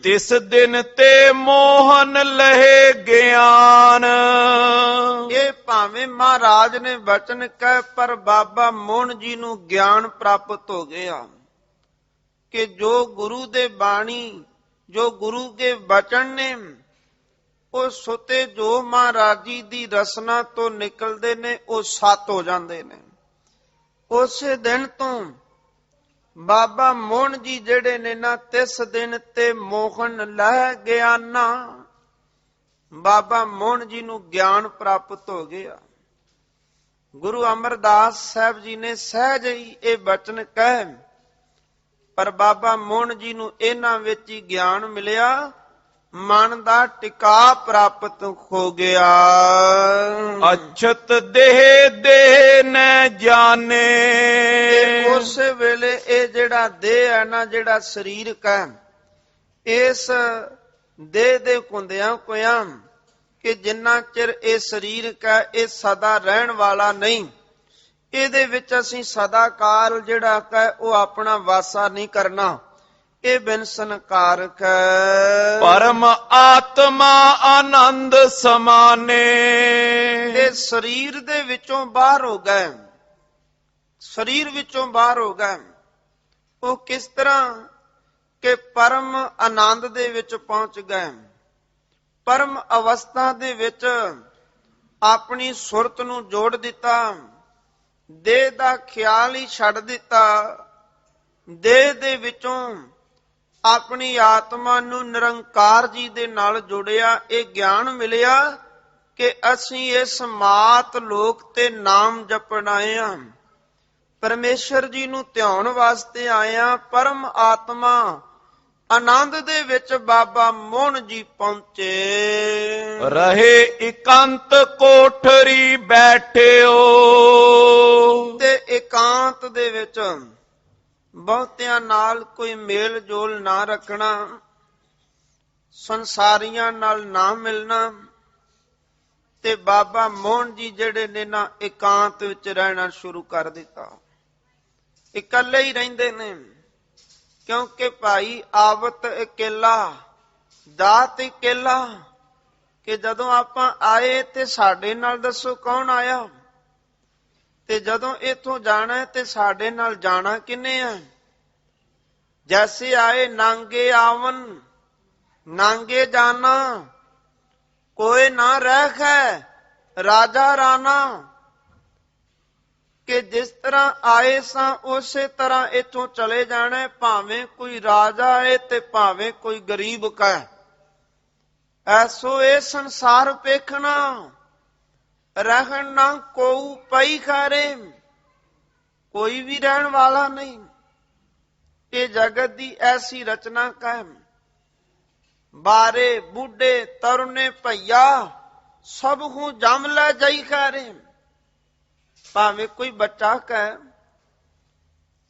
ਤਿਸ ਦਿਨ ਤੇ ਮੋਹਨ ਲਹੇ ਗਿਆਨ, ਇਹ ਭਾਵੇਂ ਮਹਾਰਾਜ ਨੇ ਬਚਨ ਕਹਿ, ਪਰ ਬਾਬਾ ਮੋਹਨ ਜੀ ਨੂੰ ਗਿਆਨ ਪ੍ਰਾਪਤ ਹੋ ਗਿਆ ਕਿ ਜੋ ਗੁਰੂ ਦੇ ਬਾਣੀ, ਜੋ ਗੁਰੂ ਕੇ ਬਚਨ ਨੇ, ਉਹ ਸੁਤੇ ਜੋ ਮਹਾਰਾਜ ਜੀ ਦੀ ਰਸਨਾ ਤੋਂ ਨਿਕਲਦੇ ਨੇ, ਉਹ ਸਤ ਹੋ ਜਾਂਦੇ ਨੇ। ਉਸੇ ਦਿਨ ਤੋਂ ਬਾਬਾ ਮੋਹਨ ਜੀ ਜਿਹੜੇ ਨੇ ਨਾ, ਤਿਸ ਦਿਨ ਤੇ ਮੋਹਨ ਲਹਿ ਗਿਆਨਾ, ਬਾਬਾ ਮੋਹਨ ਜੀ ਨੂੰ ਗਿਆਨ ਪ੍ਰਾਪਤ ਹੋ ਗਿਆ। ਗੁਰੂ ਅਮਰਦਾਸ ਸਾਹਿਬ ਜੀ ਨੇ ਸਹਿਜ ਹੀ ਇਹ ਬਚਨ ਕਹਿ, ਪਰ ਬਾਬਾ ਮੋਹਨ ਜੀ ਨੂੰ ਇਹਨਾਂ ਵਿੱਚ ਹੀ ਗਿਆਨ ਮਿਲਿਆ, ਮਨ ਦਾ ਟਿਕਾ ਪ੍ਰਾਪਤ ਹੋ ਗਿਆ। ਅਛਤ ਦੇਹ ਦੇਹ ਨ ਜਾਣੇ, ਉਸ ਵੇਲੇ ਇਹ ਜਿਹੜਾ ਦੇਹ ਹੈ ਨਾ, ਜਿਹੜਾ ਸਰੀਰਕ ਹੈ, ਇਸ ਦੇਹ ਦੇ ਕੁੰਦਿਆਂ ਕੋਇਆਂ, ਕਿ ਜਿੰਨਾ ਚਿਰ ਇਹ ਸਰੀਰਕ ਹੈ, ਇਹ ਸਦਾ ਰਹਿਣ ਵਾਲਾ ਨਹੀਂ। ਇਹਦੇ ਵਿੱਚ ਅਸੀਂ ਸਦਾ ਕਾਲ ਜਿਹੜਾ ਹੈ ਉਹ ਆਪਣਾ ਵਾਸਾ ਨਹੀਂ ਕਰਨਾ, ਇਹ ਬਿਨ ਸੰਕਾਰਕ ਹੈ। ਪਰਮ ਆਤਮਾ ਆਨੰਦ ਸਮਾਨੇ, ਇਹ ਸਰੀਰ ਦੇ ਵਿੱਚੋਂ ਬਾਹਰ ਹੋ ਗਏ, ਸਰੀਰ ਵਿੱਚੋਂ ਬਾਹਰ ਹੋ ਗਏ। ਉਹ ਕਿਸ ਤਰ੍ਹਾਂ ਕਿ ਪਰਮ ਆਨੰਦ ਦੇ ਵਿੱਚ ਪਹੁੰਚ ਗਏ, ਪਰਮ ਅਵਸਥਾ ਦੇ ਵਿੱਚ ਆਪਣੀ ਸੁਰਤ ਨੂੰ ਜੋੜ ਦਿੱਤਾ, ਦੇਹ ਦਾ ਖਿਆਲ ਹੀ ਛੱਡ ਦਿੱਤਾ, ਦੇਹ ਦੇ ਵਿੱਚੋਂ ਆਪਣੀ ਆਤਮਾ ਨੂੰ ਨਿਰੰਕਾਰ ਜੀ ਦੇ ਨਾਲ ਜੋੜਿਆ। ਇਹ ਗਿਆਨ ਮਿਲਿਆ ਕਿ ਅਸੀਂ ਇਸ ਮਾਤ ਲੋਕ ਤੇ ਨਾਮ ਜਪਣ ਆਏ ਹਾਂ, ਪਰਮੇਸ਼ਰ ਜੀ ਨੂੰ ਧਿਆਉਣ ਵਾਸਤੇ ਆਏ ਹਾਂ। ਪਰਮ ਆਤਮਾ ਆਨੰਦ ਦੇ ਵਿੱਚ ਬਾਬਾ ਮੋਹਨ ਜੀ ਪਹੁੰਚੇ। ਰਹੇ ਇਕਾਂਤ ਕੋਠਰੀ ਬੈਠਿਓ, ਤੇ ਇਕਾਂਤ ਦੇ ਵਿੱਚ ਬਹੁਤਿਆਂ ਨਾਲ ਕੋਈ ਮੇਲ ਜੋਲ ਨਾ ਰੱਖਣਾ, ਸੰਸਾਰੀਆਂ ਨਾਲ ਨਾ ਮਿਲਣਾ, ਤੇ ਬਾਬਾ ਮੋਹਨ ਜੀ ਜਿਹੜੇ ਨੇ ਨਾ ਇਕਾਂਤ ਵਿੱਚ ਰਹਿਣਾ ਸ਼ੁਰੂ ਕਰ ਦਿੱਤਾ। ਇਕੱਲੇ ਹੀ ਰਹਿੰਦੇ ਨੇ, ਕਿਉਂਕਿ ਭਾਈ ਆਵਤ ਇਕੱਲਾ ਦਾਤ ਇਕੱਲਾ, ਕਿ ਜਦੋਂ ਆਪਾਂ ਆਏ ਤੇ ਸਾਡੇ ਨਾਲ ਦੱਸੋ ਕੌਣ ਆਇਆ, ਤੇ ਜਦੋਂ ਇੱਥੋਂ ਜਾਣਾ ਤੇ ਸਾਡੇ ਨਾਲ ਜਾਣਾ ਕਿੰਨੇ ਆ। ਜੈਸੇ ਆਏ ਨਾਂਗੇ ਆਵਨ ਨਾਂਗੇ ਜਾਣਾ, ਕੋਈ ਨਾ ਰਹਿ ਰਾਜਾ ਰਾਣਾ, ਕਿ ਜਿਸ ਤਰ੍ਹਾਂ ਆਏ ਸਾਂ ਉਸੇ ਤਰ੍ਹਾਂ ਇੱਥੋਂ ਚਲੇ ਜਾਣਾ, ਭਾਵੇਂ ਕੋਈ ਰਾਜਾ ਹੈ ਤੇ ਭਾਵੇਂ ਕੋਈ ਗਰੀਬ ਕਾ। ਐਸੋ ਇਹ ਸੰਸਾਰ ਵੇਖਣਾ, ਰਹਿਣ ਨਾ ਕੋਉ ਪਈ ਖਾਰੇ, ਕੋਈ ਵੀ ਰਹਿਣ ਵਾਲਾ ਨਹੀਂ। ਇਹ ਜਗਤ ਦੀ ਐਸੀ ਰਚਨਾ ਕਾ, ਬਾਰੇ ਬੁੱਢੇ ਤਰੁਨੇ ਭਈਆ ਸਭ ਨੂੰ ਜਮ ਲੈ ਜਾਈ ਖਾਰੇ। ਭਾਵੇਂ ਕੋਈ ਬੱਚਾ ਕਹਿ,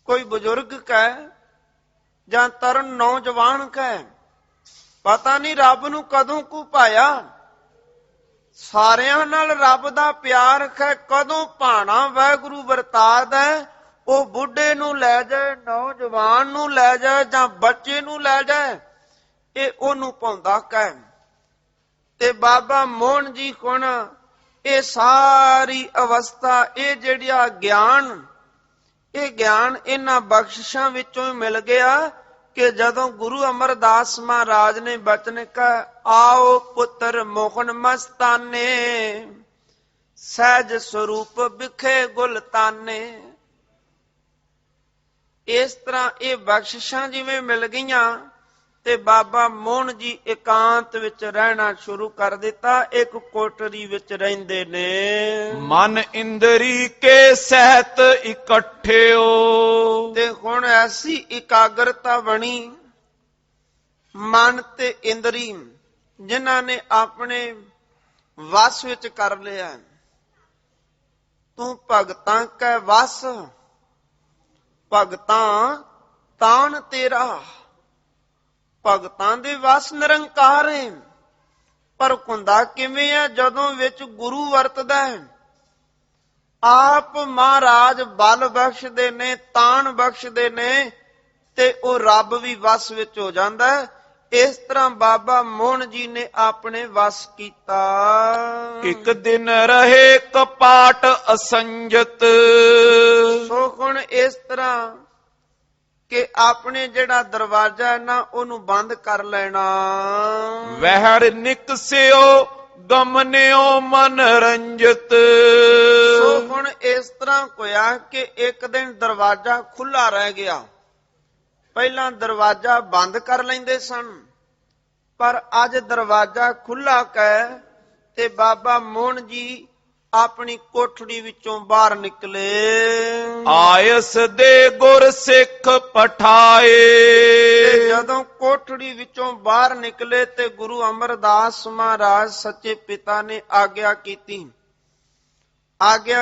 ਕੋਈ ਬਜ਼ੁਰਗ ਕਹਿ, ਜਾਂ ਤਰਨ ਨੌਜਵਾਨ ਕਹਿ, ਪਤਾ ਨਹੀਂ ਰੱਬ ਨੂੰ ਕਦੋਂ ਕੁ ਪਾਇਆ। ਸਾਰਿਆਂ ਨਾਲ ਰੱਬ ਦਾ ਪਿਆਰ ਹੈ, ਕਦੋਂ ਭਾਣਾ ਵਾਹਿਗੁਰੂ ਵਰਤਾਦ ਹੈ। ਉਹ ਬੁੱਢੇ ਨੂੰ ਲੈ ਜਾਏ, ਨੌਜਵਾਨ ਨੂੰ ਲੈ ਜਾਏ, ਜਾਂ ਬੱਚੇ ਨੂੰ ਲੈ ਜਾਏ, ਇਹ ਉਹਨੂੰ ਪਾਉਂਦਾ ਕਹਿ। ਤੇ ਬਾਬਾ ਮੋਹਨ ਜੀ ਕੋਣ ਇਹ ਸਾਰੀ ਅਵਸਥਾ, ਇਹ ਜਿਹੜਾ ਗਿਆਨ, ਇਹ ਗਿਆਨ ਇਹਨਾਂ ਬਖਸ਼ਿਸ਼ਾਂ ਵਿੱਚੋਂ ਹੀ ਮਿਲ ਗਿਆ, ਕਿ ਜਦੋਂ ਗੁਰੂ ਅਮਰਦਾਸ ਮਹਾਰਾਜ ਨੇ ਬਚਨ ਕਹਾ, ਆਓ ਪੁੱਤਰ ਮੋਹਨ ਮਸਤਾਨੇ, ਸਹਿਜ ਸਰੂਪ ਬਿਖੇ ਗੁਲਤਾਨੇ। ਇਸ ਤਰ੍ਹਾਂ ਇਹ ਬਖਸ਼ਿਸ਼ਾਂ ਜਿਵੇਂ ਮਿਲ ਗਈਆਂ, ਤੇ ਬਾਬਾ ਮੋਹਨ ਜੀ ਇਕਾਂਤ ਵਿੱਚ ਰਹਿਣਾ ਸ਼ੁਰੂ ਕਰ ਦਿੱਤਾ। ਇੱਕ ਕੋਠੜੀ ਵਿੱਚ ਰਹਿੰਦੇ ਨੇ। ਮਨ ਇੰਦਰੀ ਕੇ ਸਹਿਤ ਇਕੱਠਿਓ, ਤੇ ਹੁਣ ਐਸੀ ਇਕਾਗਰਤਾ ਬਣੀ, ਮਨ ਤੇ ਇੰਦਰੀ ਜਿਨ੍ਹਾਂ ਨੇ ਆਪਣੇ ਵਸ ਵਿੱਚ ਕਰ ਲਿਆ। ਤੂੰ ਭਗਤਾਂ ਕੈ ਵਸ, ਭਗਤਾਂ ਤਾਣ ਤੇਰਾ। ਭਗਤਾਂ ਦੇ ਵਸ ਨਿਰੰਕਾਰ ਹੈ, ਪਰ ਹੁੰਦਾ ਕਿਵੇਂ ਹੈ, ਜਦੋਂ ਵਿੱਚ ਗੁਰੂ ਵਰਤਦਾ ਹੈ। ਆਪ ਮਹਾਰਾਜ ਬਲ ਬਖਸ਼ਦੇ ਨੇ, ਤਾਣ ਬਖਸ਼ਦੇ ਨੇ, ਤੇ ਉਹ ਰੱਬ ਵੀ ਵਸ ਵਿੱਚ ਹੋ ਜਾਂਦਾ ਹੈ। ਇਸ ਤਰ੍ਹਾਂ ਬਾਬਾ ਮੋਹਨ ਜੀ ਨੇ ਆਪਣੇ ਵਸ ਕੀਤਾ। ਇੱਕ ਦਿਨ ਰਹੇ ਕਪਾਟ ਅਸੰਜਤ, ਸੋ ਹੁਣ ਇਸ ਤਰ੍ਹਾਂ ਕਿ ਆਪਣੇ ਜਿਹੜਾ ਦਰਵਾਜ਼ਾ ਹੈ ਨਾ, ਉਹਨੂੰ ਬੰਦ ਕਰ ਲੈਣਾ। ਵਹਿਰ ਨਿਕਸਿਓ ਗਮਨਿਓ ਮਨ ਰੰਜਤ। ਸੋ ਹੁਣ ਇਸ ਤਰ੍ਹਾਂ ਹੋਇਆ ਕਿ ਇੱਕ ਦਿਨ ਦਰਵਾਜ਼ਾ ਖੁੱਲਾ ਰਹਿ ਗਿਆ। ਪਹਿਲਾਂ ਦਰਵਾਜ਼ਾ ਬੰਦ ਕਰ ਲੈਂਦੇ ਸਨ, ਪਰ ਅੱਜ ਦਰਵਾਜ਼ਾ ਖੁੱਲਾ ਕਹਿ ਤੇ ਬਾਬਾ ਮੋਹਨ ਜੀ ਆਪਣੀ ਕੋਠੜੀ ਵਿੱਚੋਂ ਬਾਹਰ ਨਿਕਲੇ। ਆਇਸ ਦੇ ਗੁਰ ਸਿੱਖ ਪਠਾਏ, ਤੇ ਜਦੋਂ ਕੋਠੜੀ ਵਿੱਚੋਂ ਬਾਹਰ ਨਿਕਲੇ ਤੇ ਗੁਰੂ ਅਮਰਦਾਸ ਮਹਾਰਾਜ ਸੱਚੇ ਪਿਤਾ ਨੇ ਆਗਿਆ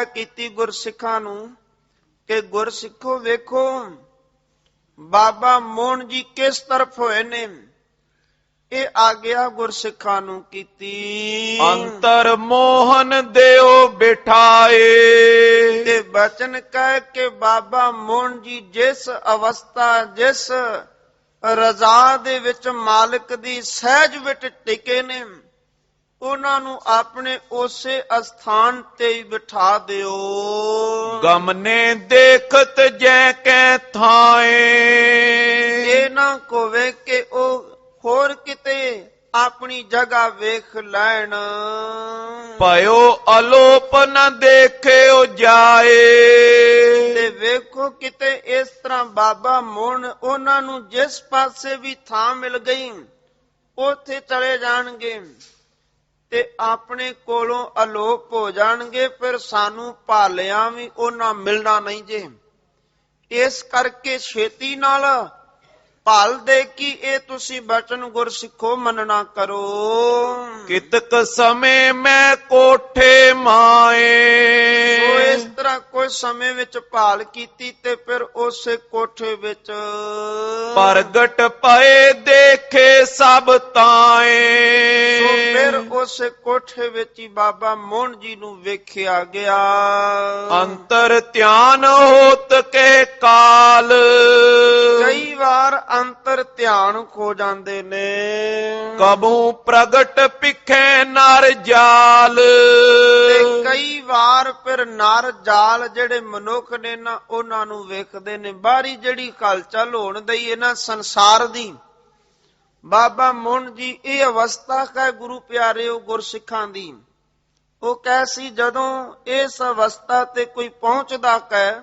ਕੀਤੀ ਗੁਰਸਿੱਖਾਂ ਨੂੰ, ਕਿ ਗੁਰਸਿੱਖੋ ਵੇਖੋ ਬਾਬਾ ਮੋਹਨ ਜੀ ਕਿਸ ਤਰਫ ਹੋਏ ਨੇ। ਇਹ ਆਗਿਆ ਗੁਰਸਿੱਖਾਂ ਨੂੰ ਕੀਤੀ। ਅੰਤਰ ਮੋਹਨ ਦਿਓ ਬਿਠਾਏ, ਤੇ ਬਚਨ ਕਹਿ ਕੇ ਬਾਬਾ ਮੋਹਨ ਜੀ ਜਿਸ ਅਵਸਥਾ, ਜਿਸ ਰਜ਼ਾ ਦੇ ਵਿੱਚ ਮਾਲਕ ਦੀ ਸਹਿਜ ਵਿੱਚ ਟਿਕੇ ਨੇ, ਉਹਨਾਂ ਨੂੰ ਆਪਣੇ ਉਸੇ ਅਸਥਾਨ ਤੇ ਹੀ ਬਿਠਾ ਦਿਓ। ਗਮਨੇ ਦੇਖਤ ਜੈ ਕੈ ਥਾਏ, ਇਹ ਨਾ ਕੋਵੇ ਕਿ ਉਹ ਹੋਰ ਕਿਤੇ ਆਪਣੀ ਜਗ੍ਹਾ ਵੇਖ ਲੈਣ। ਭਇਓ ਅਲੋਪ ਨ ਦੇਖਿਓ ਜਾਏ, ਤੇ ਵੇਖੋ ਕਿਤੇ ਇਸ ਤਰ੍ਹਾਂ ਬਾਬਾ ਮੋਹਨ ਉਹਨਾਂ ਨੂੰ ਜਿਸ ਪਾਸੇ ਵੀ ਥਾਂ ਮਿਲ ਗਈ ਉੱਥੇ ਚਲੇ ਜਾਣਗੇ ਤੇ ਆਪਣੇ ਕੋਲੋਂ ਅਲੋਪ ਹੋ ਜਾਣਗੇ। ਫਿਰ ਸਾਨੂੰ ਭਾਲਿਆਂ ਵੀ ਉਹਨਾਂ ਮਿਲਣਾ ਨਹੀਂ ਜੇ। ਇਸ ਕਰਕੇ ਛੇਤੀ ਨਾਲ ਭਾਲ ਦੇ ਕਿ ਇਹ ਤੁਸੀਂ ਬਚਨ ਗੁਰਸਿੱਖੋ ਮੰਨਣਾ ਕਰੋ। ਕਿਤਕ ਸਮੇਂ ਮੈਂ ਕੋਠੇ ਮਾਏ, ਸੋ ਇਸ ਤਰ੍ਹਾਂ ਕੁਝ ਸਮੇਂ ਵਿੱਚ ਭਾਲ ਕੀਤੀ ਤੇ ਫਿਰ ਉਸੇ ਕੋਠੇ ਵਿੱਚ ਪ੍ਰਗਟ ਪਏ ਦੇਖੇ ਸਭ ਤਾਏ। ਸੋ ਫਿਰ ਉਸੇ ਕੋਠੇ ਵਿੱਚ ਹੀ ਬਾਬਾ ਮੋਹਨ ਜੀ ਨੂੰ ਵੇਖਿਆ ਗਿਆ। ਅੰਤਰ ਧਿਆਨ ਹੋਤ ਕੇ ਕਾਲ। ਕਈ ਵਾਰ ਅੰਤਰ ਧਿਆਨ ਖੋ ਜਾਂਦੇ ਨੇ। ਕਬੂ ਪ੍ਰਗਟ ਪਿਖੇ ਨਰ ਜਾਲ। ਤੇ ਕਈ ਵਾਰ ਫਿਰ ਨਰ ਜਾਲ ਜਿਹੜੇ ਮਨੁੱਖ ਨੇ ਨਾ ਉਹਨਾਂ ਨੂੰ ਵੇਖਦੇ ਨੇ। ਬਾਹਰੀ ਜਿਹੜੀ ਹਲਚਲ ਹੋਣ ਦਈ ਹੈ ਨਾ ਸੰਸਾਰ ਦੀ, ਬਾਬਾ ਮੋਹਨ ਜੀ ਇਹ ਅਵਸਥਾ ਹੈ ਗੁਰੂ ਪਿਆਰਿਓ ਗੁਰਸਿੱਖਾਂ ਦੀ। ਉਹ ਕੈਸੀ ਜਦੋਂ ਇਸ ਅਵਸਥਾ ਤੇ ਕੋਈ ਪਹੁੰਚਦਾ ਹੈ,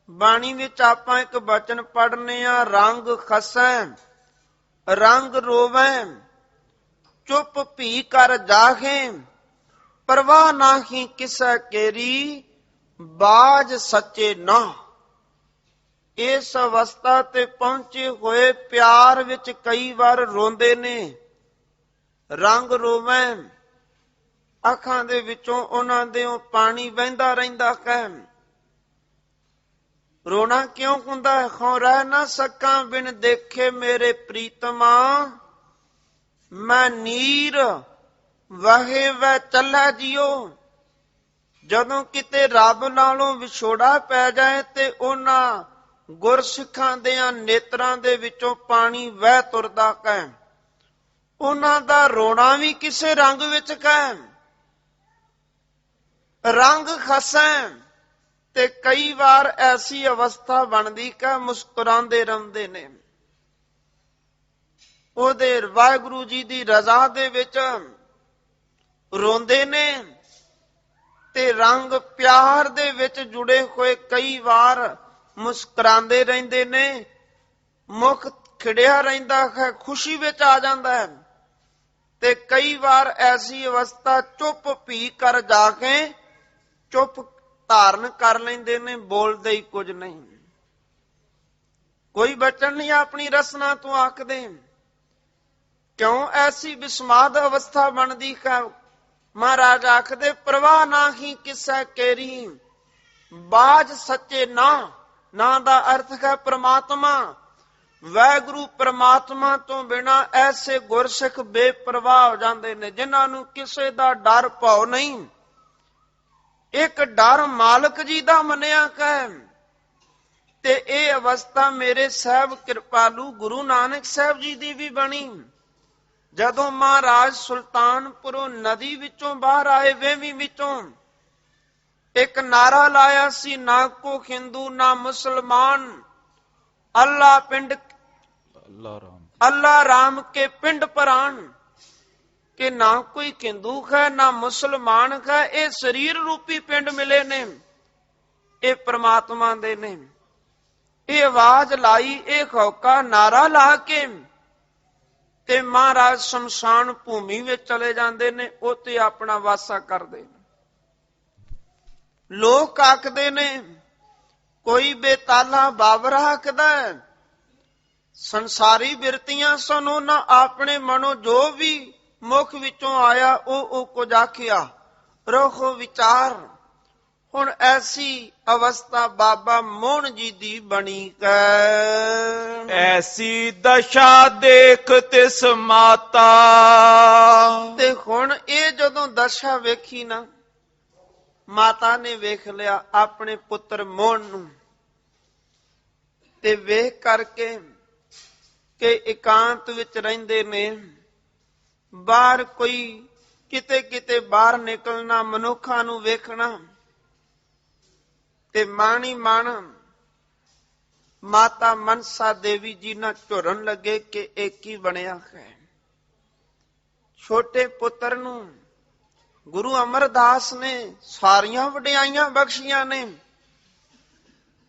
ਬਾਣੀ ਵਿੱਚ ਆਪਾਂ ਇੱਕ ਬਚਨ ਪੜ੍ਹਨੇ ਆ, ਰੰਗ ਖਸੈ ਰੰਗ ਰੋਵੈ ਚੁੱਪ ਭੀ ਕਰ ਜਾਗੇ, ਪਰਵਾਹ ਨਾਹੀ ਕਿਸੈ ਕੇਰੀ ਬਾਜ ਸੱਚੇ ਨਾ। ਇਸ ਅਵਸਥਾ ਤੇ ਪਹੁੰਚੇ ਹੋਏ ਪਿਆਰ ਵਿੱਚ ਕਈ ਵਾਰ ਰੋਂਦੇ ਨੇ। ਰੰਗ ਰੋਵੈ, ਅੱਖਾਂ ਦੇ ਵਿੱਚੋਂ ਉਹਨਾਂ ਦੇ ਪਾਣੀ ਵਹਿੰਦਾ ਰਹਿੰਦਾ ਹੈ। ਰੋਣਾ ਕਿਉਂ ਹੁੰਦਾ ਹੈ? ਖੌ ਰਹਿ ਨਾ ਸਕਾਂ ਬਿਨ ਦੇਖੇ ਮੇਰੇ ਪ੍ਰੀਤਮਾ, ਮੈਂ ਨੀਰ ਵਹੇ ਵੈ ਚੱਲੈ ਜਿਉ। ਜਦੋਂ ਕਿਤੇ ਰੱਬ ਨਾਲੋਂ ਵਿਛੋੜਾ ਪੈ ਜਾਏ ਤੇ ਉਹਨਾਂ ਗੁਰਸਿੱਖਾਂ ਦੇ ਨੇਤਰਾਂ ਦੇ ਵਿੱਚੋਂ ਪਾਣੀ ਵਹਿ ਤੁਰਦਾ ਹੈ। ਉਹਨਾਂ ਦਾ ਰੋਣਾ ਵੀ ਕਿਸੇ ਰੰਗ ਵਿੱਚ ਹੈ। ਰੰਗ ਖਸੈ, ਤੇ ਕਈ ਵਾਰ ਐਸੀ ਅਵਸਥਾ ਬਣਦੀ ਕਿ ਮੁਸਕਰਾਉਂਦੇ ਰਹਿੰਦੇ ਨੇ। ਉਹਦੇ ਵਾਹਿਗੁਰੂ ਜੀ ਦੀ ਰਜ਼ਾ ਦੇ ਵਿੱਚ ਰੋਂਦੇ ਨੇ ਤੇ ਰੰਗ ਪਿਆਰ ਦੇ ਵਿੱਚ ਜੁੜੇ ਹੋਏ ਕਈ ਵਾਰ ਮੁਸਕਰਾਉਂਦੇ ਰਹਿੰਦੇ ਨੇ। ਮੁਖ ਖਿੜਿਆ ਰਹਿੰਦਾ ਹੈ, ਖੁਸ਼ੀ ਵਿੱਚ ਆ ਜਾਂਦਾ ਹੈ। ਤੇ ਕਈ ਵਾਰ ਐਸੀ ਅਵਸਥਾ ਚੁੱਪ ਭੀ ਕਰ ਜਾ ਕੇ ਚੁੱਪ ਧਾਰਨ ਕਰ ਲੈਂਦੇ ਨੇ, ਬੋਲਦੇ ਹੀ ਕੁਝ ਨਹੀਂ। ਕੋਈ ਬਚਨ ਨਹੀਂ ਆਪਣੀ ਰਸਨਾ ਤੋਂ ਆਖਦੇ। ਕਿਉਂ ਐਸੀ ਬਿਸਮਾਦ ਅਵਸਥਾ ਬਣਦੀ ਹੈ? ਮਹਾਰਾਜ ਆਖਦੇ ਪ੍ਰਵਾਹ ਨਾਹੀ ਕਿਸੈ ਕੇਰੀ ਬਾਜ ਸੱਚੇ ਨਾ। ਨਾ ਦਾ ਅਰਥ ਹੈ ਪ੍ਰਮਾਤਮਾ। ਵਾਹਿਗੁਰੂ ਪ੍ਰਮਾਤਮਾ ਤੋਂ ਬਿਨਾ ਐਸੇ ਗੁਰਸਿੱਖ ਬੇਪਰਵਾਹ ਹੋ ਜਾਂਦੇ ਨੇ ਜਿਨ੍ਹਾਂ ਨੂੰ ਕਿਸੇ ਦਾ ਡਰ ਭਉ ਨਹੀਂ। ਇੱਕ ਡਰ ਮਾਲਕ ਜੀ ਦਾ ਮੰਨਿਆ ਹੈ। ਤੇ ਇਹ ਅਵਸਥਾ ਮੇਰੇ ਸਾਹਿਬ ਕਿਰਪਾਲੂ ਗੁਰੂ ਨਾਨਕ ਸਾਹਿਬ ਜੀ ਦੀ ਵੀ ਬਣੀ। ਜਦੋਂ ਮਹਾਰਾਜ ਸੁਲਤਾਨਪੁਰੋਂ ਨਦੀ ਵਿੱਚੋਂ ਬਾਹਰ ਆਏ, ਵੇਵੀਂ ਵਿੱਚੋਂ, ਇੱਕ ਨਾਰਾ ਲਾਇਆ ਸੀ, ਨਾ ਕੋ ਹਿੰਦੂ ਨਾ ਮੁਸਲਮਾਨ, ਅੱਲਾ ਪਿੰਡ ਅੱਲਾ ਰਾਮ ਕੇ ਪਿੰਡ ਪਰਾਨ। ਕਿ ਨਾ ਕੋਈ ਹਿੰਦੂ ਹੈ ਨਾ ਮੁਸਲਮਾਨ ਹੈ, ਇਹ ਸਰੀਰ ਰੂਪੀ ਪਿੰਡ ਮਿਲੇ ਨੇ, ਇਹ ਪ੍ਰਮਾਤਮਾ ਦੇ ਨੇ। ਇਹ ਆਵਾਜ਼ ਲਾਈ, ਇਹ ਹੌਕਾ ਨਾਰਾ ਲਾ ਕੇ ਤੇ ਮਹਾਰਾਜ ਸ਼ਮਸ਼ਾਨ ਭੂਮੀ ਵਿੱਚ ਚਲੇ ਜਾਂਦੇ ਨੇ, ਉੱਥੇ ਆਪਣਾ ਵਾਸਾ ਕਰਦੇ ਨੇ। ਲੋਕ ਆਖਦੇ ਨੇ, ਕੋਈ ਬੇਤਾਲਾ ਬਾਬਰ ਆਖਦਾ ਸੰਸਾਰੀ ਬਿਰਤੀਆਂ ਸਨ, ਉਹਨਾਂ ਆਪਣੇ ਮਨੋਂ ਜੋ ਵੀ ਮੁਖ ਵਿੱਚੋਂ ਆਇਆ ਉਹ ਕੁਝ ਆਖਿਆ, ਰੋਖੋ ਵਿਚਾਰ। ਹੁਣ ਐਸੀ ਅਵਸਥਾ ਬਾਬਾ ਮੋਹਨ ਜੀ ਦੀ ਬਣੀ ਹੈ। ਐਸੀ ਦਸ਼ਾ ਦੇਖ ਤਿਸ ਮਾਤਾ। ਤੇ ਹੁਣ ਇਹ ਜਦੋਂ ਦਸ਼ਾ ਵੇਖੀ ਨਾ, ਮਾਤਾ ਨੇ ਵੇਖ ਲਿਆ ਆਪਣੇ ਪੁੱਤਰ ਮੋਹਨ ਨੂੰ, ਤੇ ਵੇਖ ਕਰਕੇ ਕਿ ਇਕਾਂਤ ਵਿੱਚ ਰਹਿੰਦੇ ਨੇ, ਬਾਹਰ ਕੋਈ ਕਿਤੇ ਕਿਤੇ ਬਾਹਰ ਨਿਕਲਣਾ, ਮਨੁੱਖਾਂ ਨੂੰ ਵੇਖਣਾ, ਤੇ ਮਾਣੀ ਮਨ ਮਾਤਾ ਮਨਸਾ ਦੇਵੀ ਜੀ ਨਾਲ ਝੁਰਨ ਲੱਗੇ ਕਿ ਇਹ ਕੀ ਬਣਿਆ ਹੈ। ਛੋਟੇ ਪੁੱਤਰ ਨੂੰ ਗੁਰੂ ਅਮਰਦਾਸ ਨੇ ਸਾਰੀਆਂ ਵਡਿਆਈਆਂ ਬਖਸ਼ੀਆਂ ਨੇ,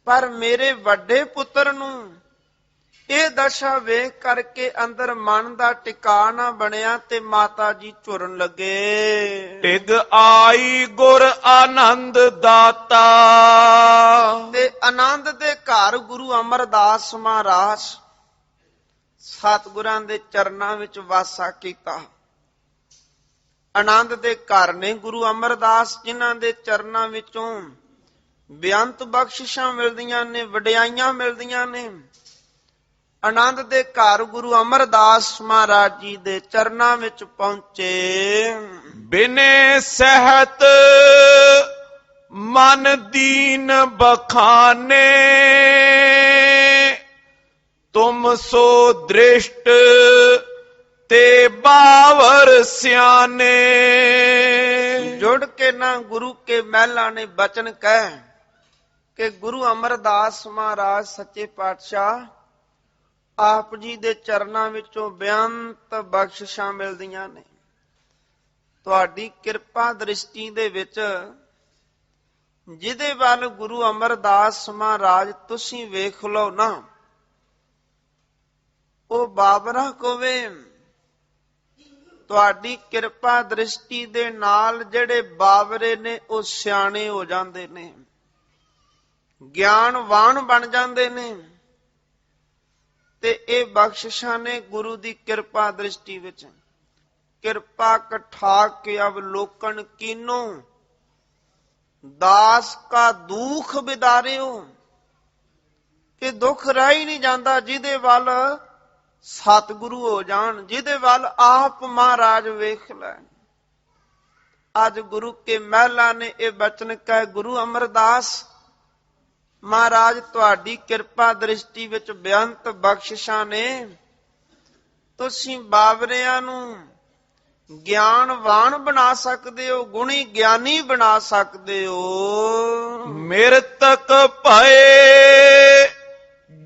ਪਰ ਮੇਰੇ ਵੱਡੇ ਪੁੱਤਰ ਨੂੰ ਇਹ ਦਸ਼ਾ ਵੇਖ ਕਰਕੇ ਅੰਦਰ ਮਨ ਦਾ ਟਿਕਾਣਾ ਬਣਿਆ ਤੇ ਮਾਤਾ ਜੀ ਝੁਰਨ ਲੱਗੇ। ਟਿਗ ਆਈ ਗੁਰ ਆਨੰਦ ਦਾਤਾ। ਤੇ ਆਨੰਦ ਦੇ ਘਰ ਗੁਰੂ ਅਮਰਦਾਸ ਮਹਾਰਾਜ ਸਤਿਗੁਰਾਂ ਦੇ ਚਰਨਾਂ ਵਿੱਚ ਵਾਸਾ ਕੀਤਾ। ਆਨੰਦ ਦੇ ਘਰ ਨੇ ਗੁਰੂ ਅਮਰਦਾਸ, ਜਿਨ੍ਹਾਂ ਦੇ ਚਰਨਾਂ ਵਿੱਚੋਂ ਬੇਅੰਤ ਬਖਸ਼ਿਸ਼ਾਂ ਮਿਲਦੀਆਂ ਨੇ, ਵਡਿਆਈਆਂ ਮਿਲਦੀਆਂ ਨੇ। ਆਨੰਦ ਦੇ ਘਰ ਗੁਰੂ ਅਮਰਦਾਸ ਮਹਾਰਾਜ ਜੀ ਦੇ ਚਰਨਾਂ ਵਿੱਚ ਪਹੁੰਚੇ। ਬਿਨੇ ਸਹਿਤ ਮਨ ਦੀਨ ਬਖਾਨੇ, ਤੁਮ ਸੋ ਦ੍ਰਿਸ਼ਟ ਤੇ ਬਾਵਰ ਸਿਆਨੇ। ਜੁੜ ਕੇ ਨਾ ਗੁਰੂ ਕੇ ਮਹਿਲਾਂ ਨੇ ਬਚਨ ਕਹਿ ਕਿ ਗੁਰੂ ਅਮਰਦਾਸ ਮਹਾਰਾਜ ਸੱਚੇ ਪਾਤਸ਼ਾਹ ਆਪ ਜੀ ਦੇ ਚਰਨਾਂ ਵਿੱਚੋਂ ਬੇਅੰਤ ਬਖਸ਼ਿਸ਼ਾਂ ਮਿਲਦੀਆਂ ਨੇ। ਤੁਹਾਡੀ ਕਿਰਪਾ ਦ੍ਰਿਸ਼ਟੀ ਦੇ ਵਿੱਚ ਜਿਹਦੇ ਵੱਲ ਗੁਰੂ ਅਮਰਦਾਸ ਮਹਾਰਾਜ ਤੁਸੀਂ ਵੇਖ ਲਓ ਨਾ, ਉਹ ਬਾਬਰਾ ਕੋਵੇ। ਤੁਹਾਡੀ ਕਿਰਪਾ ਦ੍ਰਿਸ਼ਟੀ ਦੇ ਨਾਲ ਜਿਹੜੇ ਬਾਬਰੇ ਨੇ ਉਹ ਸਿਆਣੇ ਹੋ ਜਾਂਦੇ ਨੇ, ਗਿਆਨਵਾਨ ਬਣ ਜਾਂਦੇ ਨੇ। ਤੇ ਇਹ ਬਖਸ਼ਿਸ਼ਾਂ ਨੇ ਗੁਰੂ ਦੀ ਕਿਰਪਾ ਦ੍ਰਿਸ਼ਟੀ ਵਿੱਚ। ਕਿਰਪਾ ਕਠਾ ਕੇ ਅਵਲੋਕਨ ਕੀਨੋ, ਦਾਸ ਕਾ ਦੁਖ ਬਿਦਾਰਿਓ। ਕਿ ਦੁੱਖ ਰਹਿ ਹੀ ਨਹੀਂ ਜਾਂਦਾ ਜਿਹਦੇ ਵੱਲ ਸਤਿਗੁਰੂ ਹੋ ਜਾਣ, ਜਿਹਦੇ ਵੱਲ ਆਪ ਮਹਾਰਾਜ ਵੇਖ ਲੈਣ। ਅੱਜ ਗੁਰੂ ਕੇ ਮਹਿਲਾ ਨੇ ਇਹ ਬਚਨ ਕਹਿ, ਗੁਰੂ ਅਮਰਦਾਸ ਮਹਾਰਾਜ ਤੁਹਾਡੀ ਕਿਰਪਾ ਦ੍ਰਿਸ਼ਟੀ ਵਿੱਚ ਬੇਅੰਤ ਬਖਸ਼ਿਸ਼ਾਂ ਨੇ। ਤੁਸੀਂ ਬਾਬਰਿਆਂ ਨੂੰ ਗਿਆਨਵਾਨ ਬਣਾ ਸਕਦੇ ਹੋ, ਗੁਣੀ ਗਿਆਨੀ ਬਣਾ ਸਕਦੇ ਹੋ। ਮਿਰਤਕ ਭਏ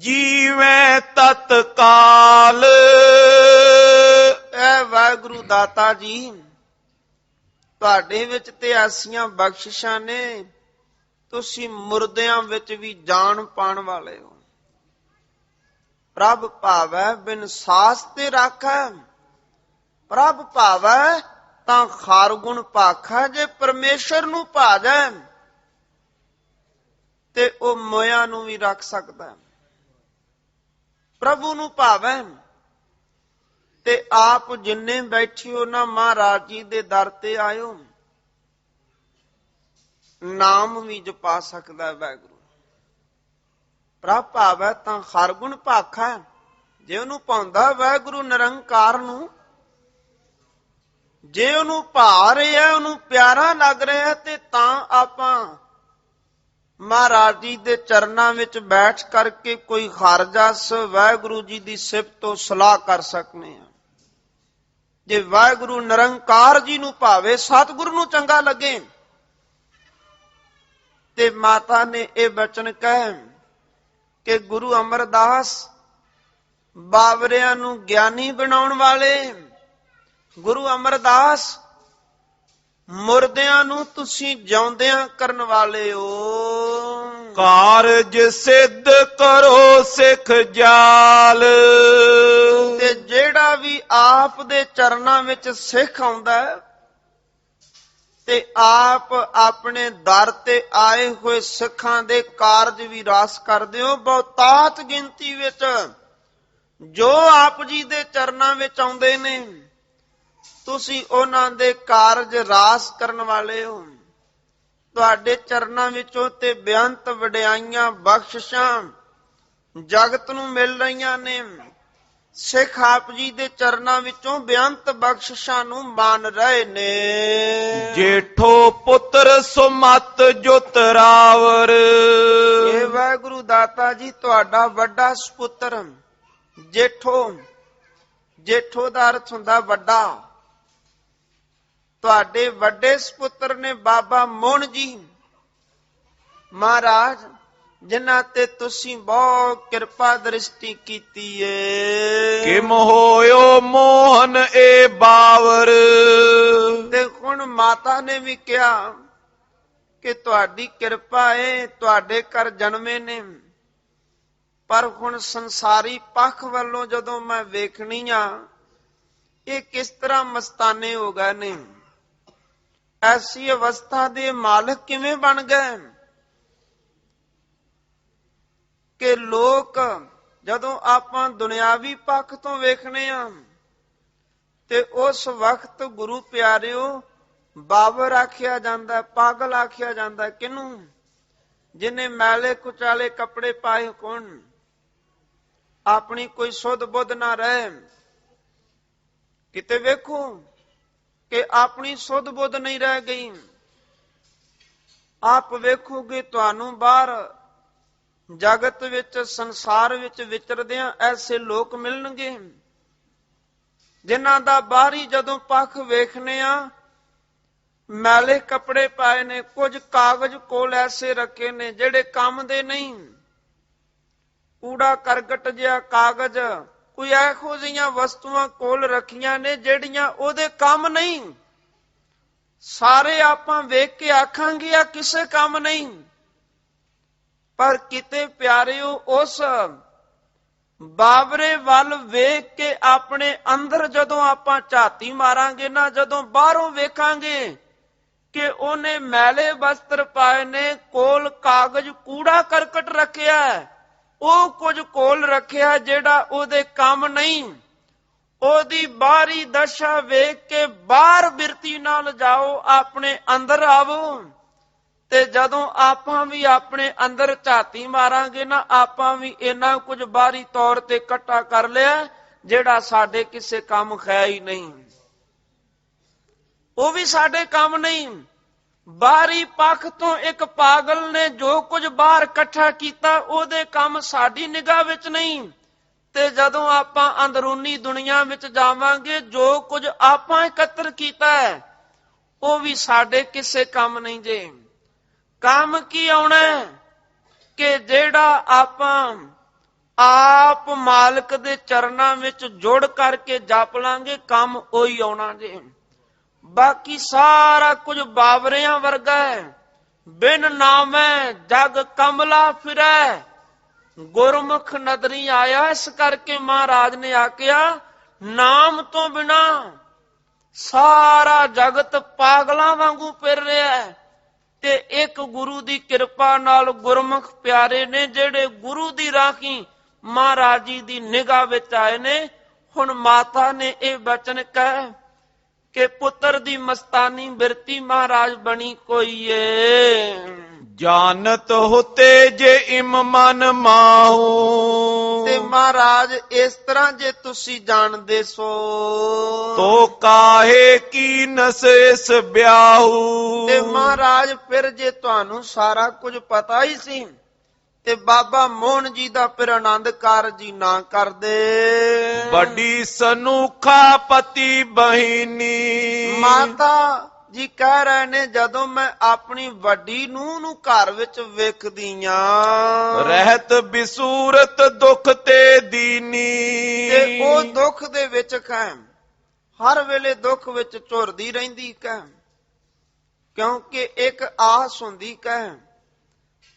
ਜੀਵੈ ਤਤਕਾਲ, ਐ ਵਾਹਿਗੁਰੂ ਦਾਤਾ ਜੀ, ਤੁਹਾਡੇ ਵਿੱਚ ਤੇ ਐਸੀਆਂ ਬਖਸ਼ਿਸ਼ਾਂ ਨੇ, ਤੁਸੀਂ ਮੁਰਦਿਆਂ ਵਿੱਚ ਵੀ ਜਾਨ ਪਾਉਣ ਵਾਲੇ ਹੋ। ਪ੍ਰਭ ਭਾਵੈ ਬਿਨ ਸਾਸ ਤੇ ਰਾਖੈ, ਪ੍ਰਭ ਭਾਵੈ ਤਾਂ ਖਾਰ ਗੁਣ ਭਾਖੈ। ਜੇ ਪਰਮੇਸ਼ਰ ਨੂੰ ਭਾਜੈ ਤੇ ਉਹ ਮੋਇਆ ਨੂੰ ਵੀ ਰੱਖ ਸਕਦਾ। ਪ੍ਰਭੂ ਨੂੰ ਭਾਵੈ ਤੇ ਆਪ ਜਿੰਨੇ ਬੈਠੇ ਹੋ ਨਾ ਮਹਾਰਾਜ ਜੀ ਦੇ ਦਰ ਤੇ ਆਇਓ, ਨਾਮ ਵੀ ਜਪਾ ਸਕਦਾ ਵਾਹਿਗੁਰੂ। ਪ੍ਰਭ ਭਾਵੈ ਤਾਂ ਹਰ ਗੁਣ ਭਾਖੈ। ਜੇ ਉਹਨੂੰ ਪਾਉਂਦਾ ਵਾਹਿਗੁਰੂ ਨਿਰੰਕਾਰ ਨੂੰ, ਜੇ ਉਹਨੂੰ ਭਾ ਰਿਹਾ, ਉਹਨੂੰ ਪਿਆਰਾ ਲੱਗ ਰਿਹਾ, ਤੇ ਤਾਂ ਆਪਾਂ ਮਹਾਰਾਜ ਜੀ ਦੇ ਚਰਨਾਂ ਵਿੱਚ ਬੈਠ ਕਰਕੇ ਕੋਈ ਹਰ ਜਸ ਵਾਹਿਗੁਰੂ ਜੀ ਦੀ ਸਿਫਤ ਤੋਂ ਸਲਾਹ ਕਰ ਸਕਨੇ ਆ। ਜੇ ਵਾਹਿਗੁਰੂ ਨਿਰੰਕਾਰ ਜੀ ਨੂੰ ਭਾਵੇ, ਸਤਿਗੁਰੂ ਨੂੰ ਚੰਗਾ ਲੱਗੇ, ਤੇ ਮਾਤਾ ਨੇ ਇਹ ਬਚਨ ਕਹਿ ਕਿ ਗੁਰੂ ਅਮਰਦਾਸ ਬਾਬਰਿਆਂ ਨੂੰ ਗਿਆਨੀ ਬਣਾਉਣ ਵਾਲੇ, ਗੁਰੂ ਅਮਰਦਾਸ ਮੁਰਦਿਆਂ ਨੂੰ ਤੁਸੀਂ ਜਿਉਂਦਿਆਂ ਕਰਨ ਵਾਲੇ ਹੋ। ਕਾਰਜ ਸਿੱਧ ਕਰੋ ਸਿੱਖ ਜਾਲ, ਤੇ ਜਿਹੜਾ ਵੀ ਆਪ ਦੇ ਚਰਨਾਂ ਵਿੱਚ ਸਿੱਖ ਆਉਂਦਾ ਤੇ ਆਪ ਆਪਣੇ ਦਰ ਤੇ ਆਏ ਹੋਏ ਸਿੱਖਾਂ ਦੇ ਕਾਰਜ ਵੀ ਰਾਸ ਕਰਦੇ ਹੋ। ਬਹੁਤਾਤ ਗਿਣਤੀ ਵਿੱਚ ਜੋ ਆਪ ਜੀ ਦੇ ਚਰਨਾਂ ਵਿੱਚ ਆਉਂਦੇ ਨੇ, ਤੁਸੀਂ ਉਹਨਾਂ ਦੇ ਕਾਰਜ ਰਾਸ ਕਰਨ ਵਾਲੇ ਹੋ। ਤੁਹਾਡੇ ਚਰਨਾਂ ਵਿੱਚੋਂ ਤੇ ਬੇਅੰਤ ਵਡਿਆਈਆਂ ਬਖਸ਼ਿਸ਼ਾਂ ਜਗਤ ਨੂੰ ਮਿਲ ਰਹੀਆਂ ਨੇ। ਸਿੱਖ ਆਪ ਜੀ ਦੇ ਚਰਨਾਂ ਵਿੱਚੋਂ ਬੇਅੰਤ ਬਖਸ਼ਿਸ਼ਾਂ ਨੂੰ ਮਾਨ ਰਹੇ ਨੇ। ਜੇਠੋ ਪੁੱਤਰ ਸੁਮਤ ਜੁਤਰਾਵਰ, ਇਹ ਵਾਹਿਗੁਰੂ ਦਾਤਾ ਜੀ ਤੁਹਾਡਾ ਵੱਡਾ ਸੁਪੁੱਤਰ। ਜੇਠੋ, ਜੇਠੋ ਦਾ ਅਰਥ ਹੁੰਦਾ ਵੱਡਾ। ਤੁਹਾਡੇ ਵੱਡੇ ਸੁਪੁੱਤਰ ਨੇ ਬਾਬਾ ਮੋਹਨ ਜੀ ਮਹਾਰਾਜ, ਜਿਨ੍ਹਾਂ ਤੇ ਤੁਸੀਂ ਬਹੁਤ ਕਿਰਪਾ ਦ੍ਰਿਸ਼ਟੀ ਕੀਤੀ ਏ। ਕਿਮ ਹੋਇਓ ਮੋਹਨ ਏ ਬਾਵਰ, ਤੇ ਹੁਣ ਮਾਤਾ ਨੇ ਵੀ ਕਿਹਾ ਕਿ ਤੁਹਾਡੀ ਕਿਰਪਾ ਏ, ਤੁਹਾਡੇ ਘਰ ਜਨਮੇ ਨੇ। ਪਰ ਹੁਣ ਸੰਸਾਰੀ ਪੱਖ ਵੱਲੋਂ ਜਦੋਂ ਮੈਂ ਵੇਖਣੀ ਆ, ਇਹ ਕਿਸ ਤਰ੍ਹਾਂ ਮਸਤਾਨੇ ਹੋ ਗਏ ਨੇ, ਐਸੀ ਅਵਸਥਾ ਦੇ ਮਾਲਕ ਕਿਵੇਂ ਬਣ ਗਏ ਕਿ ਲੋਕ ਜਦੋਂ ਆਪਾਂ ਦੁਨਿਆਵੀ ਪੱਖ ਤੋਂ ਵੇਖਣੇ ਆ ਤੇ ਉਸ ਵਕਤ ਗੁਰੂ ਪਿਆਰਿਓ ਬਾਬਰ ਆਖਿਆ ਜਾਂਦਾ, ਪਾਗਲ ਆਖਿਆ ਜਾਂਦਾ। ਕਿਹਨੂੰ? ਜਿਨੇ ਮੈਲੇ ਕੁਚਾਲੇ ਕੱਪੜੇ ਪਾਏ ਹੋਣ, ਆਪਣੀ ਕੋਈ ਸੁਧ ਬੁੱਧ ਨਾ ਰਹੇ। ਕਿਤੇ ਵੇਖੋ ਕਿ ਆਪਣੀ ਸੁਧ ਬੁੱਧ ਨਹੀਂ ਰਹਿ ਗਈ। ਆਪ ਵੇਖੋਗੇ ਤੁਹਾਨੂੰ ਬਾਹਰ ਜਗਤ ਵਿੱਚ, ਸੰਸਾਰ ਵਿੱਚ ਵਿਚਰਦਿਆਂ ਐਸੇ ਲੋਕ ਮਿਲਣਗੇ ਜਿਨ੍ਹਾਂ ਦਾ ਬਾਹਰੀ ਜਦੋਂ ਪੱਖ ਵੇਖਨੇ ਆ, ਮੈਲੇ ਕੱਪੜੇ ਪਾਏ ਨੇ, ਕੁਝ ਕਾਗਜ਼ ਕੋਲ ਐਸੇ ਰੱਖੇ ਨੇ ਜਿਹੜੇ ਕੰਮ ਦੇ ਨਹੀਂ। ਕੂੜਾ ਕਰਕਟ ਜਿਹਾ ਕਾਗਜ਼, ਕੋਈ ਇਹੋ ਜਿਹੀਆਂ ਵਸਤੂਆਂ ਕੋਲ ਰੱਖੀਆਂ ਨੇ ਜਿਹੜੀਆਂ ਉਹਦੇ ਕੰਮ ਨਹੀਂ। ਸਾਰੇ ਆਪਾਂ ਵੇਖ ਕੇ ਆਖਾਂਗੇ ਆ ਕਿਸੇ ਕੰਮ ਨਹੀਂ, ਪਰ ਕਿਤੇ ਪਿਆਰਿਓ ਉਸ ਬਾਬਰੇ ਵੱਲ ਵੇਖ ਕੇ ਆਪਣੇ ਅੰਦਰ ਜਦੋਂ ਆਪਾਂ ਝਾਤੀ ਮਾਰਾਂਗੇ ਨਾ, ਜਦੋਂ ਬਾਹਰੋਂ ਵੇਖਾਂਗੇ ਕਿ ਉਹਨੇ ਮੈਲੇ ਵਸਤਰ ਪਾਏ ਨੇ, ਕੋਲ ਕਾਗਜ਼ ਕੂੜਾ ਕਰਕਟ ਰੱਖਿਆ, ਉਹ ਕੁਝ ਕੋਲ ਰੱਖਿਆ ਜਿਹੜਾ ਉਹਦੇ ਕੰਮ ਨਹੀਂ। ਉਹਦੀ ਬਾਹਰੀ ਦਸ਼ਾ ਵੇਖ ਕੇ ਬਾਹਰ ਬਿਰਤੀ ਨਾਲ ਜਾਓ, ਆਪਣੇ ਅੰਦਰ ਆਵੋ। ਤੇ ਜਦੋਂ ਆਪਾਂ ਵੀ ਆਪਣੇ ਅੰਦਰ ਝਾਤੀ ਮਾਰਾਂਗੇ ਨਾ, ਆਪਾਂ ਵੀ ਇੰਨਾ ਕੁਝ ਬਾਹਰੀ ਤੌਰ ਤੇ ਇਕੱਠਾ ਕਰ ਲਿਆ ਜਿਹੜਾ ਸਾਡੇ ਕਿਸੇ ਕੰਮ ਹੈ ਹੀ ਨਹੀਂ। ਉਹ ਵੀ ਸਾਡੇ ਕੰਮ ਨਹੀਂ। ਬਾਹਰੀ ਪੱਖ ਤੋਂ ਇੱਕ ਪਾਗਲ ਨੇ ਜੋ ਕੁਝ ਬਾਹਰ ਇਕੱਠਾ ਕੀਤਾ, ਉਹਦੇ ਕੰਮ ਸਾਡੀ ਨਿਗਾਹ ਵਿੱਚ ਨਹੀਂ। ਤੇ ਜਦੋਂ ਆਪਾਂ ਅੰਦਰੂਨੀ ਦੁਨੀਆ ਵਿੱਚ ਜਾਵਾਂਗੇ, ਜੋ ਕੁਝ ਆਪਾਂ ਇਕੱਤਰ ਕੀਤਾ ਹੈ ਉਹ ਵੀ ਸਾਡੇ ਕਿਸੇ ਕੰਮ ਨਹੀਂ ਜੇ। ਕੰਮ ਕੀ ਆਉਣਾ ਕਿ ਜਿਹੜਾ ਆਪਾਂ ਆਪ ਮਾਲਕ ਦੇ ਚਰਨਾਂ ਵਿੱਚ ਜੁੜ ਕਰਕੇ ਜਪ ਲਾਂਗੇ, ਕੰਮ ਉਹੀ ਆਉਣਾ ਜੇ। ਬਾਕੀ ਸਾਰਾ ਕੁਝ ਬਾਬਰਿਆਂ ਵਰਗਾ ਹੈ। ਬਿਨ ਨਾਮੈ ਜਗ ਕਮਲਾ ਫਿਰੈ, ਗੁਰਮੁਖ ਨਦਰੀ ਆਇਆ। ਇਸ ਕਰਕੇ ਮਹਾਰਾਜ ਨੇ ਆਖਿਆ, ਨਾਮ ਤੋਂ ਬਿਨਾ ਸਾਰਾ ਜਗਤ ਪਾਗਲਾਂ ਵਾਂਗੂ ਫਿਰ ਰਿਹਾ ਹੈ। ਤੇ ਇੱਕ ਗੁਰੂ ਦੀ ਕਿਰਪਾ ਨਾਲ ਗੁਰਮੁਖ ਪਿਆਰੇ ਨੇ ਜਿਹੜੇ ਗੁਰੂ ਦੀ ਰਾਖੀ ਮਹਾਰਾਜ ਜੀ ਦੀ ਨਿਗਾਹ ਵਿੱਚ ਆਏ ਨੇ। ਹੁਣ ਮਾਤਾ ਨੇ ਇਹ ਬਚਨ ਕਹੇ ਕਿ ਪੁੱਤਰ ਦੀ ਮਸਤਾਨੀ ਬਿਰਤੀ ਮਹਾਰਾਜ ਬਣੀ ਕੋਈ ਏ। ਜਾਨਤ ਹੋਤੇ ਜੇ ਇਮ ਮਨ ਮਾਹੂ, ਤੇ ਮਹਾਰਾਜ ਇਸ ਤਰ੍ਹਾਂ ਜੇ ਤੁਸੀਂ ਜਾਣਦੇ ਸੋ, ਤੋ ਕਾਹੇ ਕੀ ਨਸੇਸ ਬਿਆਹੂ। ਤੇ ਮਹਾਰਾਜ ਫਿਰ ਜੇ ਤੁਹਾਨੂੰ ਸਾਰਾ ਕੁਝ ਪਤਾ ਹੀ ਸੀ ਤੇ ਬਾਬਾ ਮੋਹਨ ਜੀ ਦਾ ਫਿਰ ਆਨੰਦ ਕਾਰਜ ਜੀ ਨਾ ਕਰਦੇ। ਵੱਡੀ ਸਨੂਖਾ ਪਤੀ ਬਹਿਨੀ, ਮਾਤਾ ਜੀ ਕਹਿ ਰਹੇ ਨੇ, ਜਦੋਂ ਮੈਂ ਆਪਣੀ ਵੱਡੀ ਨੂੰਹ ਨੂੰ ਘਰ ਵਿੱਚ ਵੇਖਦੀ ਆ, ਰਹਿਤ ਬਿਸੂਰਤ ਦੁੱਖ ਤੇ ਦੀਨੀ। ਤੇ ਉਹ ਦੁੱਖ ਦੇ ਵਿੱਚ ਕਾਇਮ, ਹਰ ਵੇਲੇ ਦੁੱਖ ਵਿੱਚ ਝੁਰਦੀ ਰਹਿੰਦੀ ਕਾਇਮ, ਕਿਉਂਕਿ ਇੱਕ ਆਸ ਹੁੰਦੀ ਕਾਇਮ।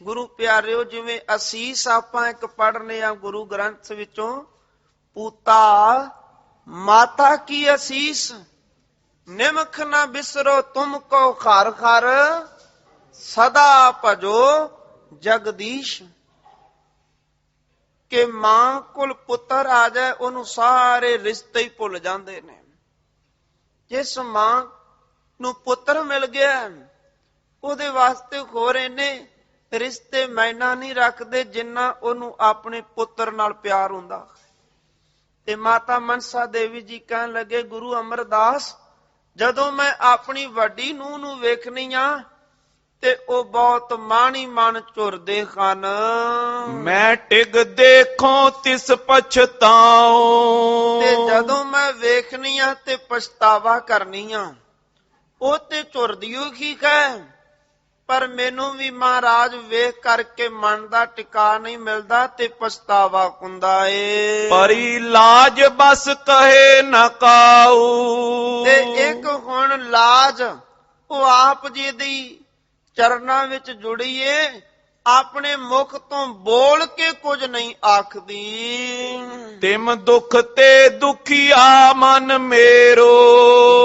ਗੁਰੂ ਪਿਆਰਿਓ, ਜਿਵੇਂ ਅਸੀਸ ਆਪਾਂ ਇੱਕ ਪੜ੍ਹਨੇ ਆ ਗੁਰੂ ਗ੍ਰੰਥ ਵਿੱਚੋਂ, ਪੂਤਾ ਮਾਤਾ ਕੀ ਅਸੀਸ, ਨਿਮਖ ਨਾ ਬਿਸਰੋ ਤੁਮ ਕੋ ਖਰ ਖਰ, ਸਦਾ ਭਜੋ ਜਗਦੀਸ਼। ਕਿ ਮਾਂ ਕੋਲ ਪੁੱਤਰ ਆ ਜਾਏ, ਉਹਨੂੰ ਸਾਰੇ ਰਿਸ਼ਤੇ ਹੀ ਭੁੱਲ ਜਾਂਦੇ ਨੇ। ਜਿਸ ਮਾਂ ਨੂੰ ਪੁੱਤਰ ਮਿਲ ਗਿਆ, ਉਹਦੇ ਵਾਸਤੇ ਹੋਰ ਇਹਨੇ ਰਿਸ਼ਤੇ ਮੈਨਾ ਨਹੀਂ ਰੱਖਦੇ ਜਿੰਨਾ ਉਹਨੂੰ ਆਪਣੇ ਪੁੱਤਰ ਨਾਲ ਪਿਆਰ ਹੁੰਦਾ। ਤੇ ਮਾਤਾ ਮਨਸਾ ਦੇਵੀ ਜੀ ਕਹਿਣ ਲੱਗੇ, ਗੁਰੂ ਅਮਰਦਾਸ, ਜਦੋਂ ਮੈਂ ਆਪਣੀ ਵੱਡੀ ਨੂੰਹ ਨੂੰ ਵੇਖਣੀ ਆ ਤੇ ਉਹ ਬਹੁਤ ਮਾਣੀ ਮਨ ਝੁਰਦੇ ਹਨ। ਮੈਂ ਟਿਗ ਦੇਖੋ ਤਿਸ ਪਛਤਾਉ, ਤੇ ਜਦੋਂ ਮੈਂ ਵੇਖਣੀ ਆ ਤੇ ਪਛਤਾਵਾ ਕਰਨੀ ਆ। ਉਹ ਤੇ ਝੁਰਦੀਓ ਕੀ ਕਹੇ, ਪਰ ਮੈਨੂੰ ਵੀ ਮਹਾਰਾਜ ਵੇਖ ਕਰਕੇ ਮਨ ਦਾ ਟਿਕਾ ਨਹੀਂ ਮਿਲਦਾ ਤੇ ਪਛਤਾਵਾ ਹੁੰਦਾ ਏ। ਪਰੀ ਲਾਜ ਬਸ ਕਹੇ ਨਾ ਕਾਊ, ਤੇ ਇੱਕ ਹੁਣ ਲਾਜ ਉਹ ਆਪ ਜੀ ਦੀ ਚਰਨਾਂ ਵਿੱਚ ਜੁੜੀ ਏ, ਆਪਣੇ ਮੁਖ ਤੋਂ ਬੋਲ ਕੇ ਕੁਝ ਨਹੀਂ ਆਖਦੀ। ਤਿਮ ਦੁੱਖ ਤੇ ਦੁਖੀਆ ਮਨ ਮੇਰੋ,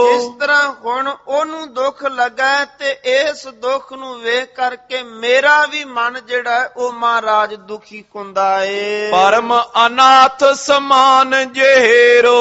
ਜਿਸ ਤਰ੍ਹਾਂ ਹੁਣ ਉਹਨੂੰ ਦੁੱਖ ਲੱਗਾ ਤੇ ਇਸ ਦੁੱਖ ਨੂੰ ਵੇਖ ਕਰਕੇ ਮੇਰਾ ਵੀ ਮਨ ਜਿਹੜਾ ਉਹ ਮਹਾਰਾਜ ਦੁਖੀ ਹੁੰਦਾ ਏ। ਪਰਮ ਅਨਾਥ ਸਮਾਨ ਜਿਹੇਰੋ,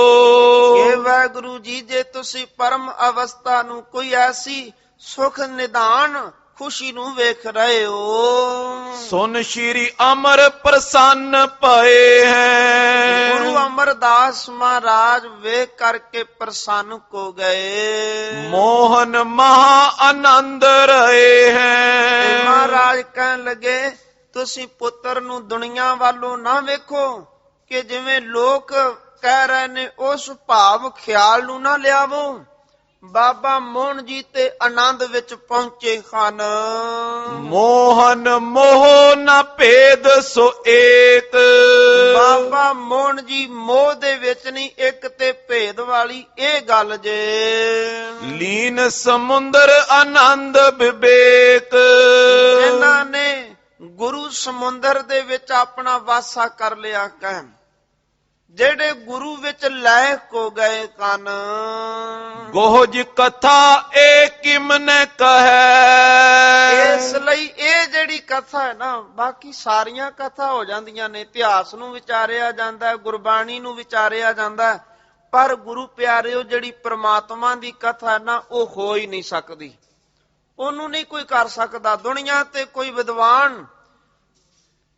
ਇਹ ਵਾਹਿਗੁਰੂ ਜੀ, ਜੇ ਤੁਸੀਂ ਪਰਮ ਅਵਸਥਾ ਨੂੰ ਕੋਈ ਐਸੀ ਸੁਖ ਨਿਧਾਨ ਖੁਸ਼ੀ ਨੂੰ ਵੇਖ ਰਹੇ ਹੋ। ਸੁਨ ਸ਼੍ਰੀ ਅਮਰ ਪ੍ਰਸੰਨ ਭਏ ਹੈ। ਗੁਰੂ ਅਮਰਦਾਸ ਮਹਾਰਾਜ ਵੇਖ ਕਰਕੇ ਪ੍ਰਸੰਨ ਹੋ ਗਏ। ਮੋਹਨ ਮਹਾ ਆਨੰਦ ਰਹੇ ਹੈ। ਮਹਾਰਾਜ ਕਹਿਣ ਲੱਗੇ ਤੁਸੀਂ ਪੁੱਤਰ ਨੂੰ ਦੁਨੀਆ ਵੱਲੋਂ ਨਾ ਵੇਖੋ ਕਿ ਜਿਵੇਂ ਲੋਕ ਕਹਿ ਰਹੇ ਨੇ ਉਸ ਭਾਵ ਖਿਆਲ ਨੂੰ ਨਾ ਲਿਆਵੋ। ਬਾਬਾ ਮੋਹਨ ਜੀ ਤੇ ਆਨੰਦ ਵਿੱਚ ਪਹੁੰਚੇ ਹਨ। ਮੋਹਨ ਮੋਹ ਨ ਭੇਦ ਸੋ ਏਕ। ਬਾਬਾ ਮੋਹਨ ਜੀ ਮੋਹ ਦੇ ਵਿੱਚ ਨਹੀਂ, ਇੱਕ ਤੇ ਭੇਦ ਵਾਲੀ ਇਹ ਗੱਲ ਜੇ। ਲੀਨ ਸਮੁੰਦਰ ਆਨੰਦ ਵਿਵੇਕ। ਇਹਨਾਂ ਨੇ ਗੁਰੂ ਸਮੁੰਦਰ ਦੇ ਵਿੱਚ ਆਪਣਾ ਵਾਸਾ ਕਰ ਲਿਆ। ਕਹਿ ਜਿਹੜੇ ਗੁਰੂ ਵਿੱਚ ਲੈ ਕੋ ਗਏ ਕਨ। ਗੋਹਜ ਕਥਾ ਏ ਕਿਮਨ ਕਹੈ। ਇਸ ਲਈ ਇਹ ਜਿਹੜੀ ਕਥਾ ਹੈ ਨਾ, ਬਾਕੀ ਸਾਰੀਆਂ ਕਥਾ ਹੋ ਜਾਂਦੀਆਂ ਨੇ, ਇਤਿਹਾਸ ਨੂੰ ਵਿਚਾਰਿਆ ਜਾਂਦਾ, ਗੁਰਬਾਣੀ ਨੂੰ ਵਿਚਾਰਿਆ ਜਾਂਦਾ, ਪਰ ਗੁਰੂ ਪਿਆਰਿਓ ਜਿਹੜੀ ਪ੍ਰਮਾਤਮਾ ਦੀ ਕਥਾ ਹੈ ਨਾ, ਉਹ ਹੋ ਹੀ ਨਹੀਂ ਸਕਦੀ। ਉਹਨੂੰ ਨਹੀਂ ਕੋਈ ਕਰ ਸਕਦਾ। ਦੁਨੀਆ ਤੇ ਕੋਈ ਵਿਦਵਾਨ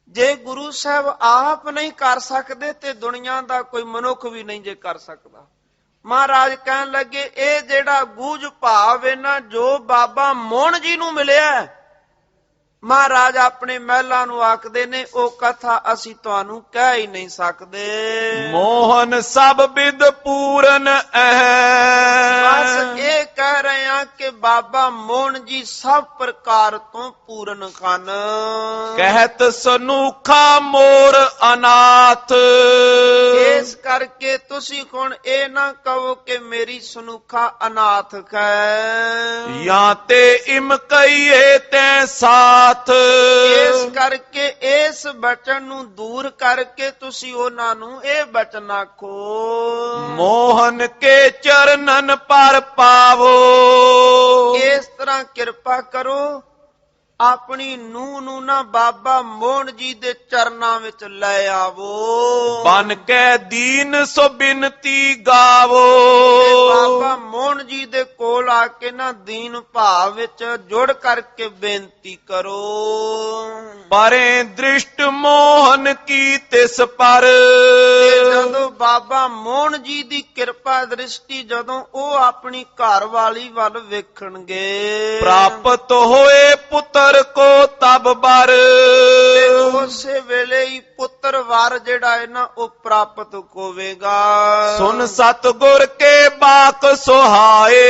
ਜੇ ਗੁਰੂ ਸਾਹਿਬ ਆਪ ਨਹੀਂ ਕਰ ਸਕਦੇ ਤੇ ਦੁਨੀਆ ਦਾ ਕੋਈ ਮਨੁੱਖ ਵੀ ਨਹੀਂ ਜੇ ਕਰ ਸਕਦਾ। ਮਹਾਰਾਜ ਕਹਿਣ ਲੱਗੇ ਇਹ ਜਿਹੜਾ ਗੂਝ ਭਾਵ ਹੈ ਨਾ, ਜੋ ਬਾਬਾ ਮੋਹਨ ਜੀ ਨੂੰ ਮਿਲਿਆ, ਮਹਾਰਾਜ ਆਪਣੇ ਮਹਿਲਾਂ ਨੂੰ ਆਖਦੇ ਨੇ ਉਹ ਕਥਾ ਅਸੀਂ ਤੁਹਾਨੂੰ ਕਹਿ ਹੀ ਨਹੀਂ ਸਕਦੇ। ਮੋਹਨ ਸਭ ਬਿਦ ਪੂਰਨ ਹੈ। ਬਸ ਇਹ ਕਹਿ ਰਹੇ ਆ ਕਿ ਬਾਬਾ ਮੋਹਨ ਜੀ ਸਭ ਪ੍ਰਕਾਰ ਤੋਂ ਪੂਰਨ ਹਨ। ਕਹਿਤ ਸਨੂਖਾ ਮੋਰ ਅਨਾਥ। ਇਸ ਕਰਕੇ ਤੁਸੀਂ ਹੁਣ ਇਹ ਨਾ ਕਹੋ ਕਿ ਮੇਰੀ ਸਨੂਖਾ ਅਨਾਥ ਹੈ। ਜਾਂ ਤੇ ਇਮ ਕਹੀਏ ਤੈ ਸਾਥ। ਇਸ ਕਰਕੇ ਇਸ ਬਚਨ ਨੂੰ ਦੂਰ ਕਰਕੇ ਤੁਸੀਂ ਉਹਨਾਂ ਨੂੰ ਇਹ ਬਚਨ ਆਖੋ। ਮੋਹਨ ਕੇ ਚਰਨਨ ਪਰ ਪਾਵੋ। ਇਸ ਤਰ੍ਹਾਂ ਕਿਰਪਾ ਕਰੋ ਆਪਣੀ ਨੂੰਹ ਨੂੰ ਨਾ ਬਾਬਾ ਮੋਹਨ ਜੀ ਦੇ ਚਰਨਾਂ ਵਿੱਚ ਲੈ ਆਵੋ। ਬਨ ਕੇ ਦੀਨ ਸੋ ਬਿਨਤੀ ਗਾਵੋ। ਬਾਬਾ ਮੋਹਨ ਜੀ ਦੇ ਕੋਲ ਆ ਕੇ ਨਾ ਦੀਨ ਭਾਵ ਵਿੱਚ ਜੁੜ ਕਰਕੇ ਬੇਨਤੀ ਕਰੋ। ਪਰੇ ਦ੍ਰਿਸ਼ਟ ਮੋਹਨ ਕੀ ਤਿਸ ਪਰ। ਜਦੋਂ ਬਾਬਾ ਮੋਹਨ ਜੀ ਦੀ ਕਿਰਪਾ ਦ੍ਰਿਸ਼ਟੀ ਜਦੋਂ ਉਹ ਆਪਣੀ ਘਰ ਵਾਲੀ ਵੱਲ ਵੇਖਣਗੇ, ਪ੍ਰਾਪਤ ਹੋਏ ਪੁੱਤਰ ਕੋ ਤਬ ਬਰ। ਉਸੇ ਵੇਲੇ ਹੀ ਪੁੱਤਰ ਵਰ ਜਿਹੜਾ ਹੈ ਨਾ ਉਹ ਪ੍ਰਾਪਤ ਹੋਵੇਗਾ। ਸੁਨ ਸਤਿਗੁਰ ਕੇ ਬਾਕ ਸੁਹਾਏ।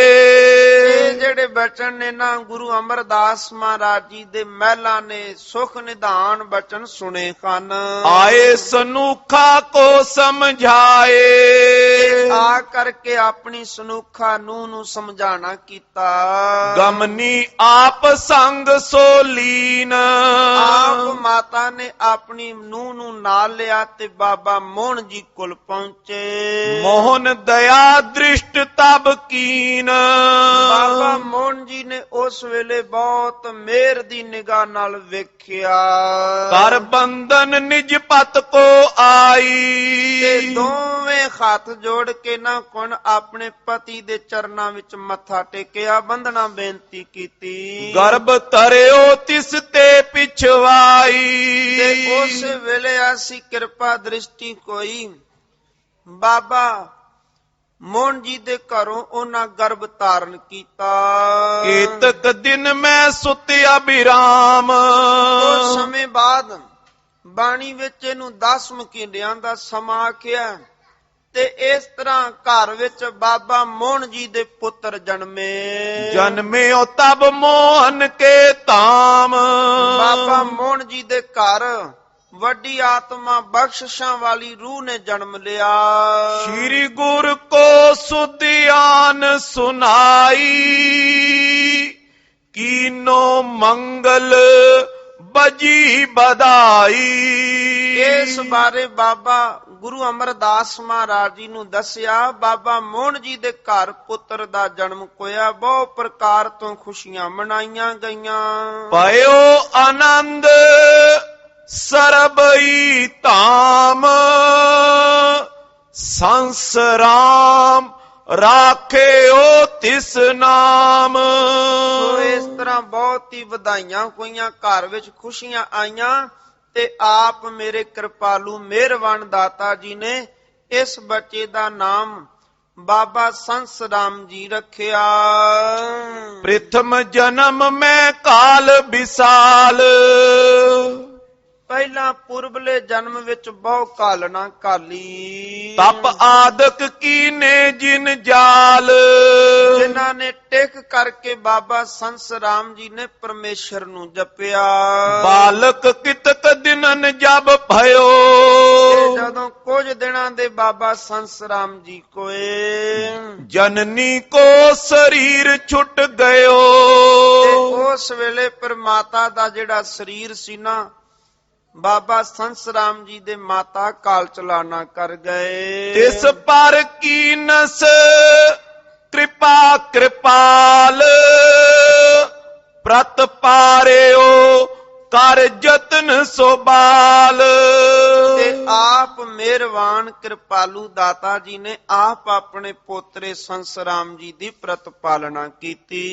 ਇਹ ਜਿਹੜੇ ਬਚਨ ਨੇ ਨਾ ਗੁਰੂ ਅਮਰਦਾਸ ਮਹਾਰਾਜ ਜੀ ਦੇ ਮਹਿਲਾਂ ਨੇ ਸੁਖ ਨਿਧਾਨ ਬਚਨ ਸੁਣੇ ਹਨ। ਆਏ ਸਨੂਖਾ ਕੋ ਸਮਝਾਏ। ਆ ਕਰਕੇ ਆਪਣੀ ਸਨੂਖਾ ਨੂੰ ਸਮਝਾਣਾ ਕੀਤਾ। ਗਮਨੀ ਆਪ ਸੰਗ ਸੋ ਲੀਨ। ਆਪ ਮਾਤਾ ਨੇ ਆਪਣੀ ਨੂੰਹ ਨੂੰ ਨਾਲ ਲਿਆ ਤੇ ਬਾਬਾ ਮੋਹਨ ਜੀ ਕੋਲ ਪਹੁੰਚੇ। ਮੋਹਨ ਦਇਆ ਦ੍ਰਿਸ਼ਟ ਤਬ ਕੀਨ। ਬਾਬਾ ਮੋਹਨ ਜੀ ਨੇ ਉਸ ਵੇਲੇ ਬਹੁਤ ਮਿਹਰ ਦੀ ਨਿਗਾਹ ਨਾਲ ਵੇਖਿਆ। ਕਰ ਬੰਧਨ ਨਿਜ ਪਤ ਕੋ ਆਈ। ਤੇ ਦੋਵੇਂ ਹੱਥ ਜੋੜ ਕੇ ਨਾ ਕੁਣ ਆਪਣੇ ਪਤੀ ਦੇ ਚਰਨਾਂ ਵਿੱਚ ਮੱਥਾ ਟੇਕਿਆ, ਬੰਧਨਾ ਬੇਨਤੀ ਕੀਤੀ। ਗਰਭ ਧਰਿਓ ਤਿਸ ਤੇ ਪਿਛਵਾਈ। ਤੇ ਉਸ ਵੇਲੇ ਅਸੀਂ ਕਿਰਪਾ ਦ੍ਰਿਸ਼ਟੀ ਕੋਈ ਬਾਬਾ ਮੋਹਨ ਜੀ ਦੇ ਘਰੋਂ ਉਹਨਾਂ ਗਰਭ ਧਾਰਨ ਕੀਤਾ। ਕੇਤਕ ਦਿਨ ਮੈਂ ਸੁਤਿਆ ਬਿਰਾਮ। ਉਸ ਸਮੇਂ ਬਾਅਦ ਬਾਣੀ ਵਿੱਚ ਇਹਨੂੰ 10 ਮਹੀਨਿਆਂ ਦਾ ਸਮਾਂ ਆਖਿਆ ਤੇ ਇਸ ਤਰ੍ਹਾਂ ਘਰ ਵਿੱਚ ਬਾਬਾ ਮੋਹਨ ਜੀ ਦੇ ਪੁੱਤਰ ਜਨਮਿਓ ਤਬ ਮੋਹਨ ਕੇ ਧਾਮ। ਬਾਬਾ ਮੋਹਨ ਜੀ ਦੇ ਘਰ ਵੱਡੀ ਆਤਮਾ ਬਖਸ਼ਿਸ਼ਾਂ ਵਾਲੀ ਰੂਹ ਨੇ ਜਨਮ ਲਿਆ। ਸ਼੍ਰੀ ਗੁਰ ਕੋ ਸੁਧਿਆਨ ਸੁਨਾਈ। ਕੀਨੋ ਮੰਗਲ ਬਜੀ ਬਧਾਈ। ਇਸ ਬਾਰੇ ਬਾਬਾ ਗੁਰੂ ਅਮਰਦਾਸ ਮਹਾਰਾਜ ਜੀ ਨੂੰ ਦੱਸਿਆ। ਬਾਬਾ ਮੋਹਨ ਜੀ ਦੇ ਘਰ ਪੁੱਤਰ ਦਾ ਜਨਮ ਹੋਇਆ। ਬਹੁ ਪ੍ਰਕਾਰ ਤੋਂ ਖੁਸ਼ੀਆਂ ਮਨਾਈਆਂ ਗਈਆਂ। ਪਇਓ ਆਨੰਦ ਸਰਬਈ ਧਾਮ। ਸੰਸਰਾਮ ਰਾਖਿਓ ਤਿਸ ਨਾਮ। ਇਸ ਤਰ੍ਹਾਂ ਤਰ੍ਹਾਂ ਬਹੁਤ ਹੀ ਵਧਾਈਆਂ ਹੋਈਆਂ, ਘਰ ਵਿੱਚ ਖੁਸ਼ੀਆਂ ਆਈਆਂ, ਤੇ ਆਪ ਮੇਰੇ ਕਿਰਪਾਲੂ ਮਿਹਰਬਾਨ ਦਾਤਾ ਜੀ ਨੇ ਇਸ ਬੱਚੇ ਦਾ ਨਾਮ ਬਾਬਾ ਸੰਸ ਰਾਮ ਜੀ ਰੱਖਿਆ। ਪ੍ਰਥਮ ਜਨਮ ਮੈਂ ਕਾਲ ਵਿਸਾਲ, ਪਹਿਲਾਂ ਪੁਰਬਲੇ ਜਨਮ ਵਿੱਚ ਬਹੁ ਕਾਲਣਾ ਕਾਲੀ। ਤਪ ਆਦਿਕ ਕੀਨੇ ਜਿਨ ਜਾਲ, ਜਿਨ੍ਹਾਂ ਨੇ ਟਿਕ ਕਰਕੇ ਬਾਬਾ ਸੰਸ ਰਾਮ ਜੀ ਨੇ ਪਰਮੇਸ਼ਰ ਨੂੰ ਜਪਿਆ। ਬਾਲਕ ਕਿਤਕ ਦਿਨਨ ਜਬ ਭਇਓ, ਜਦੋਂ ਕੁਝ ਦਿਨਾਂ ਦੇ ਬਾਬਾ ਸੰਸ ਰਾਮ ਜੀ ਕੋਏ ਜਨਨੀ ਕੋ ਸਰੀਰ ਛੁੱਟ ਗਇਓ, ਉਸ ਵੇਲੇ ਪਰਮਾਤਾ ਦਾ ਜਿਹੜਾ ਸਰੀਰ ਸੀ ਨਾ, ਬਾਬਾ ਸੰਸ ਰਾਮ ਜੀ ਦੇ ਮਾਤਾ ਕਾਲ ਚਲਾਣਾ ਕਰ ਗਏ। ਤਿਸ ਪਰ ਕੀਨਸ ਕਿਰਪਾ ਕਿਰਪਾਲ, ਪ੍ਰਤ ਪਾਰਿਓ ਕਰ ਜਤਨ ਸੋਬਾਲ। ਤੇ ਆਪ ਮਿਹਰਬਾਨ ਕਿਰਪਾਲੂ ਦਾਤਾ ਜੀ ਨੇ ਆਪ ਆਪਣੇ ਪੋਤਰੇ ਸੰਸ ਰਾਮ ਜੀ ਦੀ ਪ੍ਰਤਪਾਲਨਾ ਕੀਤੀ।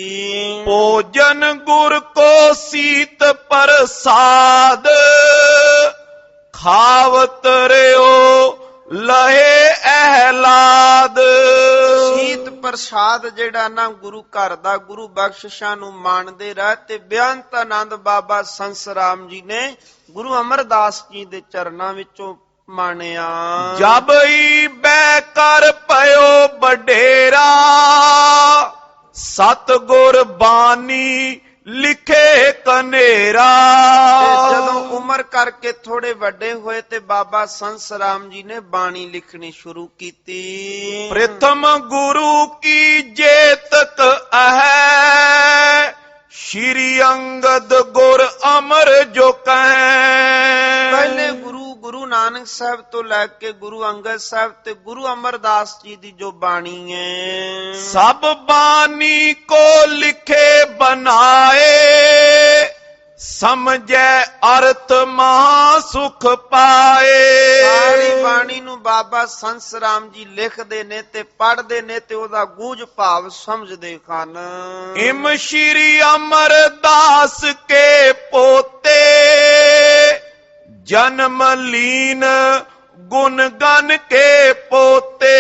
ਭੋਜਨ ਗੁਰ ਕੋ ਸੀਤ ਪ੍ਰਸਾਦ, ਖਾਵਤ ਰਿਓ ਲਹੇ ਅਹਿਲਾਦ। ਸੀਤ ਪ੍ਰਸਾਦ ਜਿਹੜਾ ਨਾ ਗੁਰੂ ਘਰ ਦਾ, ਗੁਰੂ ਬਖਸ਼ਿਸ਼ਾਂ ਨੂੰ ਮਾਣਦੇ ਰਹਿ, ਤੇ ਬੇਅੰਤ ਆਨੰਦ ਬਾਬਾ ਸੰਸ ਰਾਮ ਜੀ ਨੇ ਗੁਰੂ ਅਮਰਦਾਸ ਜੀ ਦੇ ਚਰਨਾਂ ਵਿੱਚੋਂ ਮਾਣਿਆ। ਜਬ ਹੀ ਬੈ ਕਰ ਪਇਓ ਵਡੇਰਾ, ਸਤਿਗੁਰ ਬਾਣੀ ਲਿਖੇ ਕਨੇਰਾ। ਜਦੋਂ ਉਮਰ ਕਰਕੇ ਥੋੜੇ ਵੱਡੇ ਹੋਏ ਤੇ ਬਾਬਾ ਸੰਸ ਰਾਮ ਜੀ ਨੇ ਬਾਣੀ ਲਿਖਣੀ ਸ਼ੁਰੂ ਕੀਤੀ। ਪ੍ਰਥਮ ਗੁਰੂ ਕੀ ਜੇਤਕ ਹੈ, ਸ਼੍ਰੀ ਅੰਗਦ ਗੁਰ ਅਮਰ ਜੋ ਕਹੈ। ਪਹਿਲੇ ਗੁਰੂ ਨਾਨਕ ਸਾਹਿਬ ਤੋਂ ਲੈ ਕੇ ਗੁਰੂ ਅੰਗਦ ਸਾਹਿਬ ਤੇ ਗੁਰੂ ਅਮਰਦਾਸ ਜੀ ਦੀ ਜੋ ਬਾਣੀ ਹੈ, ਸਭ ਬਾਣੀ ਕੋ ਲਿਖੇ ਬਨਾਏ, ਸਮਝੈ ਅਰਥ ਮਹਾ ਸੁਖ ਪਾਏ। ਸਾਰੀ ਬਾਣੀ ਨੂੰ ਬਾਬਾ ਸੰਸ ਰਾਮ ਜੀ ਲਿਖਦੇ ਨੇ ਤੇ ਪੜ੍ਹਦੇ ਨੇ ਤੇ ਉਹਦਾ ਗੂਝ ਭਾਵ ਸਮਝਦੇ ਹਨ। ਇਮ ਸ਼੍ਰੀ ਅਮਰਦਾਸ ਕੇ ਪੋਤੇ, ਜਨਮ ਲੀਨ ਗੁਣ ਗਨ ਕੇ ਪੋਤੇ।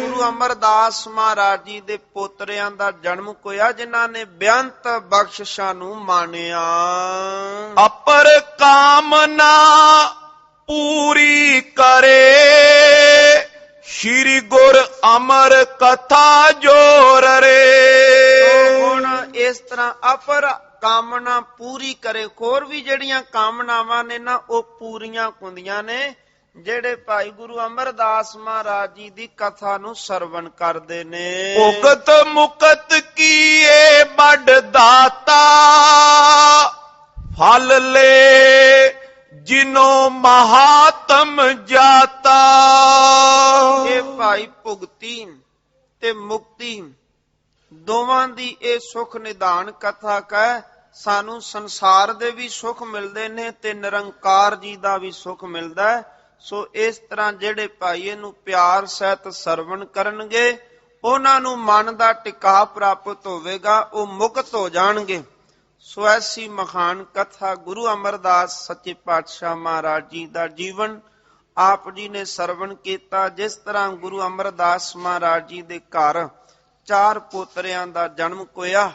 ਗੁਰੂ ਅਮਰਦਾਸ ਮਹਾਰਾਜ ਜੀ ਦੇ ਪੋਤਰਿਆਂ ਦਾ ਜਨਮ ਹੋਇਆ, ਜਿਨ੍ਹਾਂ ਨੇ ਬੇਅੰਤ ਬਖਸ਼ਿਸ਼ਾਂ ਨੂੰ ਮਾਣਿਆ। ਅਪਰ ਕਾਮਨਾ ਪੂਰੀ ਕਰੇ, ਸ਼੍ਰੀ ਗੁਰ ਅਮਰ ਕਥਾ ਜੋਰ ਰੇ। ਹੁਣ ਇਸ ਤਰ੍ਹਾਂ ਅਪਰ ਕਾਮਨਾ ਪੂਰੀ ਕਰੇ, ਹੋਰ ਵੀ ਜਿਹੜੀਆਂ ਕਾਮਨਾਵਾਂ ਨੇ ਨਾ ਉਹ ਪੂਰੀਆਂ ਹੁੰਦੀਆਂ ਨੇ ਜਿਹੜੇ ਭਾਈ ਗੁਰੂ ਅਮਰਦਾਸ ਮਹਾਰਾਜ ਜੀ ਦੀ ਕਥਾ ਨੂੰ ਸਰਵਣ ਕਰਦੇ ਨੇ। ਭੁਗਤ ਮੁਕਤ ਕੀਏ ਬੜ ਦਾਤਾ, ਫਲ ਲੈ ਜਿਨੋ ਮਹਾਤਮ ਜਾਤਾ। ਇਹ ਭਾਈ ਭੁਗਤੀ ਤੇ ਮੁਕਤੀ ਦੋਵਾਂ ਦੀ ਇਹ ਸੁਖ ਨਿਧਾਨ ਕਥਾ ਕਹਿ, ਸਾਨੂੰ ਸੰਸਾਰ ਦੇ ਵੀ ਸੁਖ ਮਿਲਦੇ ਨੇ ਤੇ ਨਿਰੰਕਾਰ ਜੀ ਦਾ ਵੀ ਸੁਖ ਮਿਲਦਾ ਹੈ। ਸੋ ਇਸ ਤਰ੍ਹਾਂ ਜਿਹੜੇ ਭਾਈ ਇਹਨੂੰ ਪਿਆਰ ਸਹਿਤ ਸਰਵਣ ਕਰਨਗੇ, ਉਹਨਾਂ ਨੂੰ ਮਨ ਦਾ ਟਿਕਾ ਪ੍ਰਾਪਤ ਹੋਵੇਗਾ, ਉਹ ਮੁਕਤ ਹੋ ਜਾਣਗੇ। ਸੋ ਐਸੀ ਮਹਾਨ ਕਥਾ ਗੁਰੂ ਅਮਰਦਾਸ ਸੱਚੇ ਪਾਤਸ਼ਾਹ ਮਹਾਰਾਜ ਜੀ ਦਾ ਜੀਵਨ ਆਪ ਜੀ ਨੇ ਸਰਵਣ ਕੀਤਾ। ਜਿਸ ਤਰ੍ਹਾਂ ਗੁਰੂ ਅਮਰਦਾਸ ਮਹਾਰਾਜ ਜੀ ਦੇ ਘਰ 4 ਪੋਤਰਿਆਂ ਦਾ ਜਨਮ ਹੋਇਆ,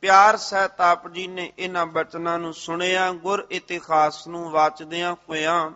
ਪਿਆਰ ਸਹਿਤ ਆਪ ਜੀ ਨੇ ਇਹਨਾਂ ਬਚਨਾਂ ਨੂੰ ਸੁਣਿਆ, ਗੁਰ ਇਤਿਹਾਸ ਨੂੰ ਵਾਚਦਿਆਂ ਹੋਇਆਂ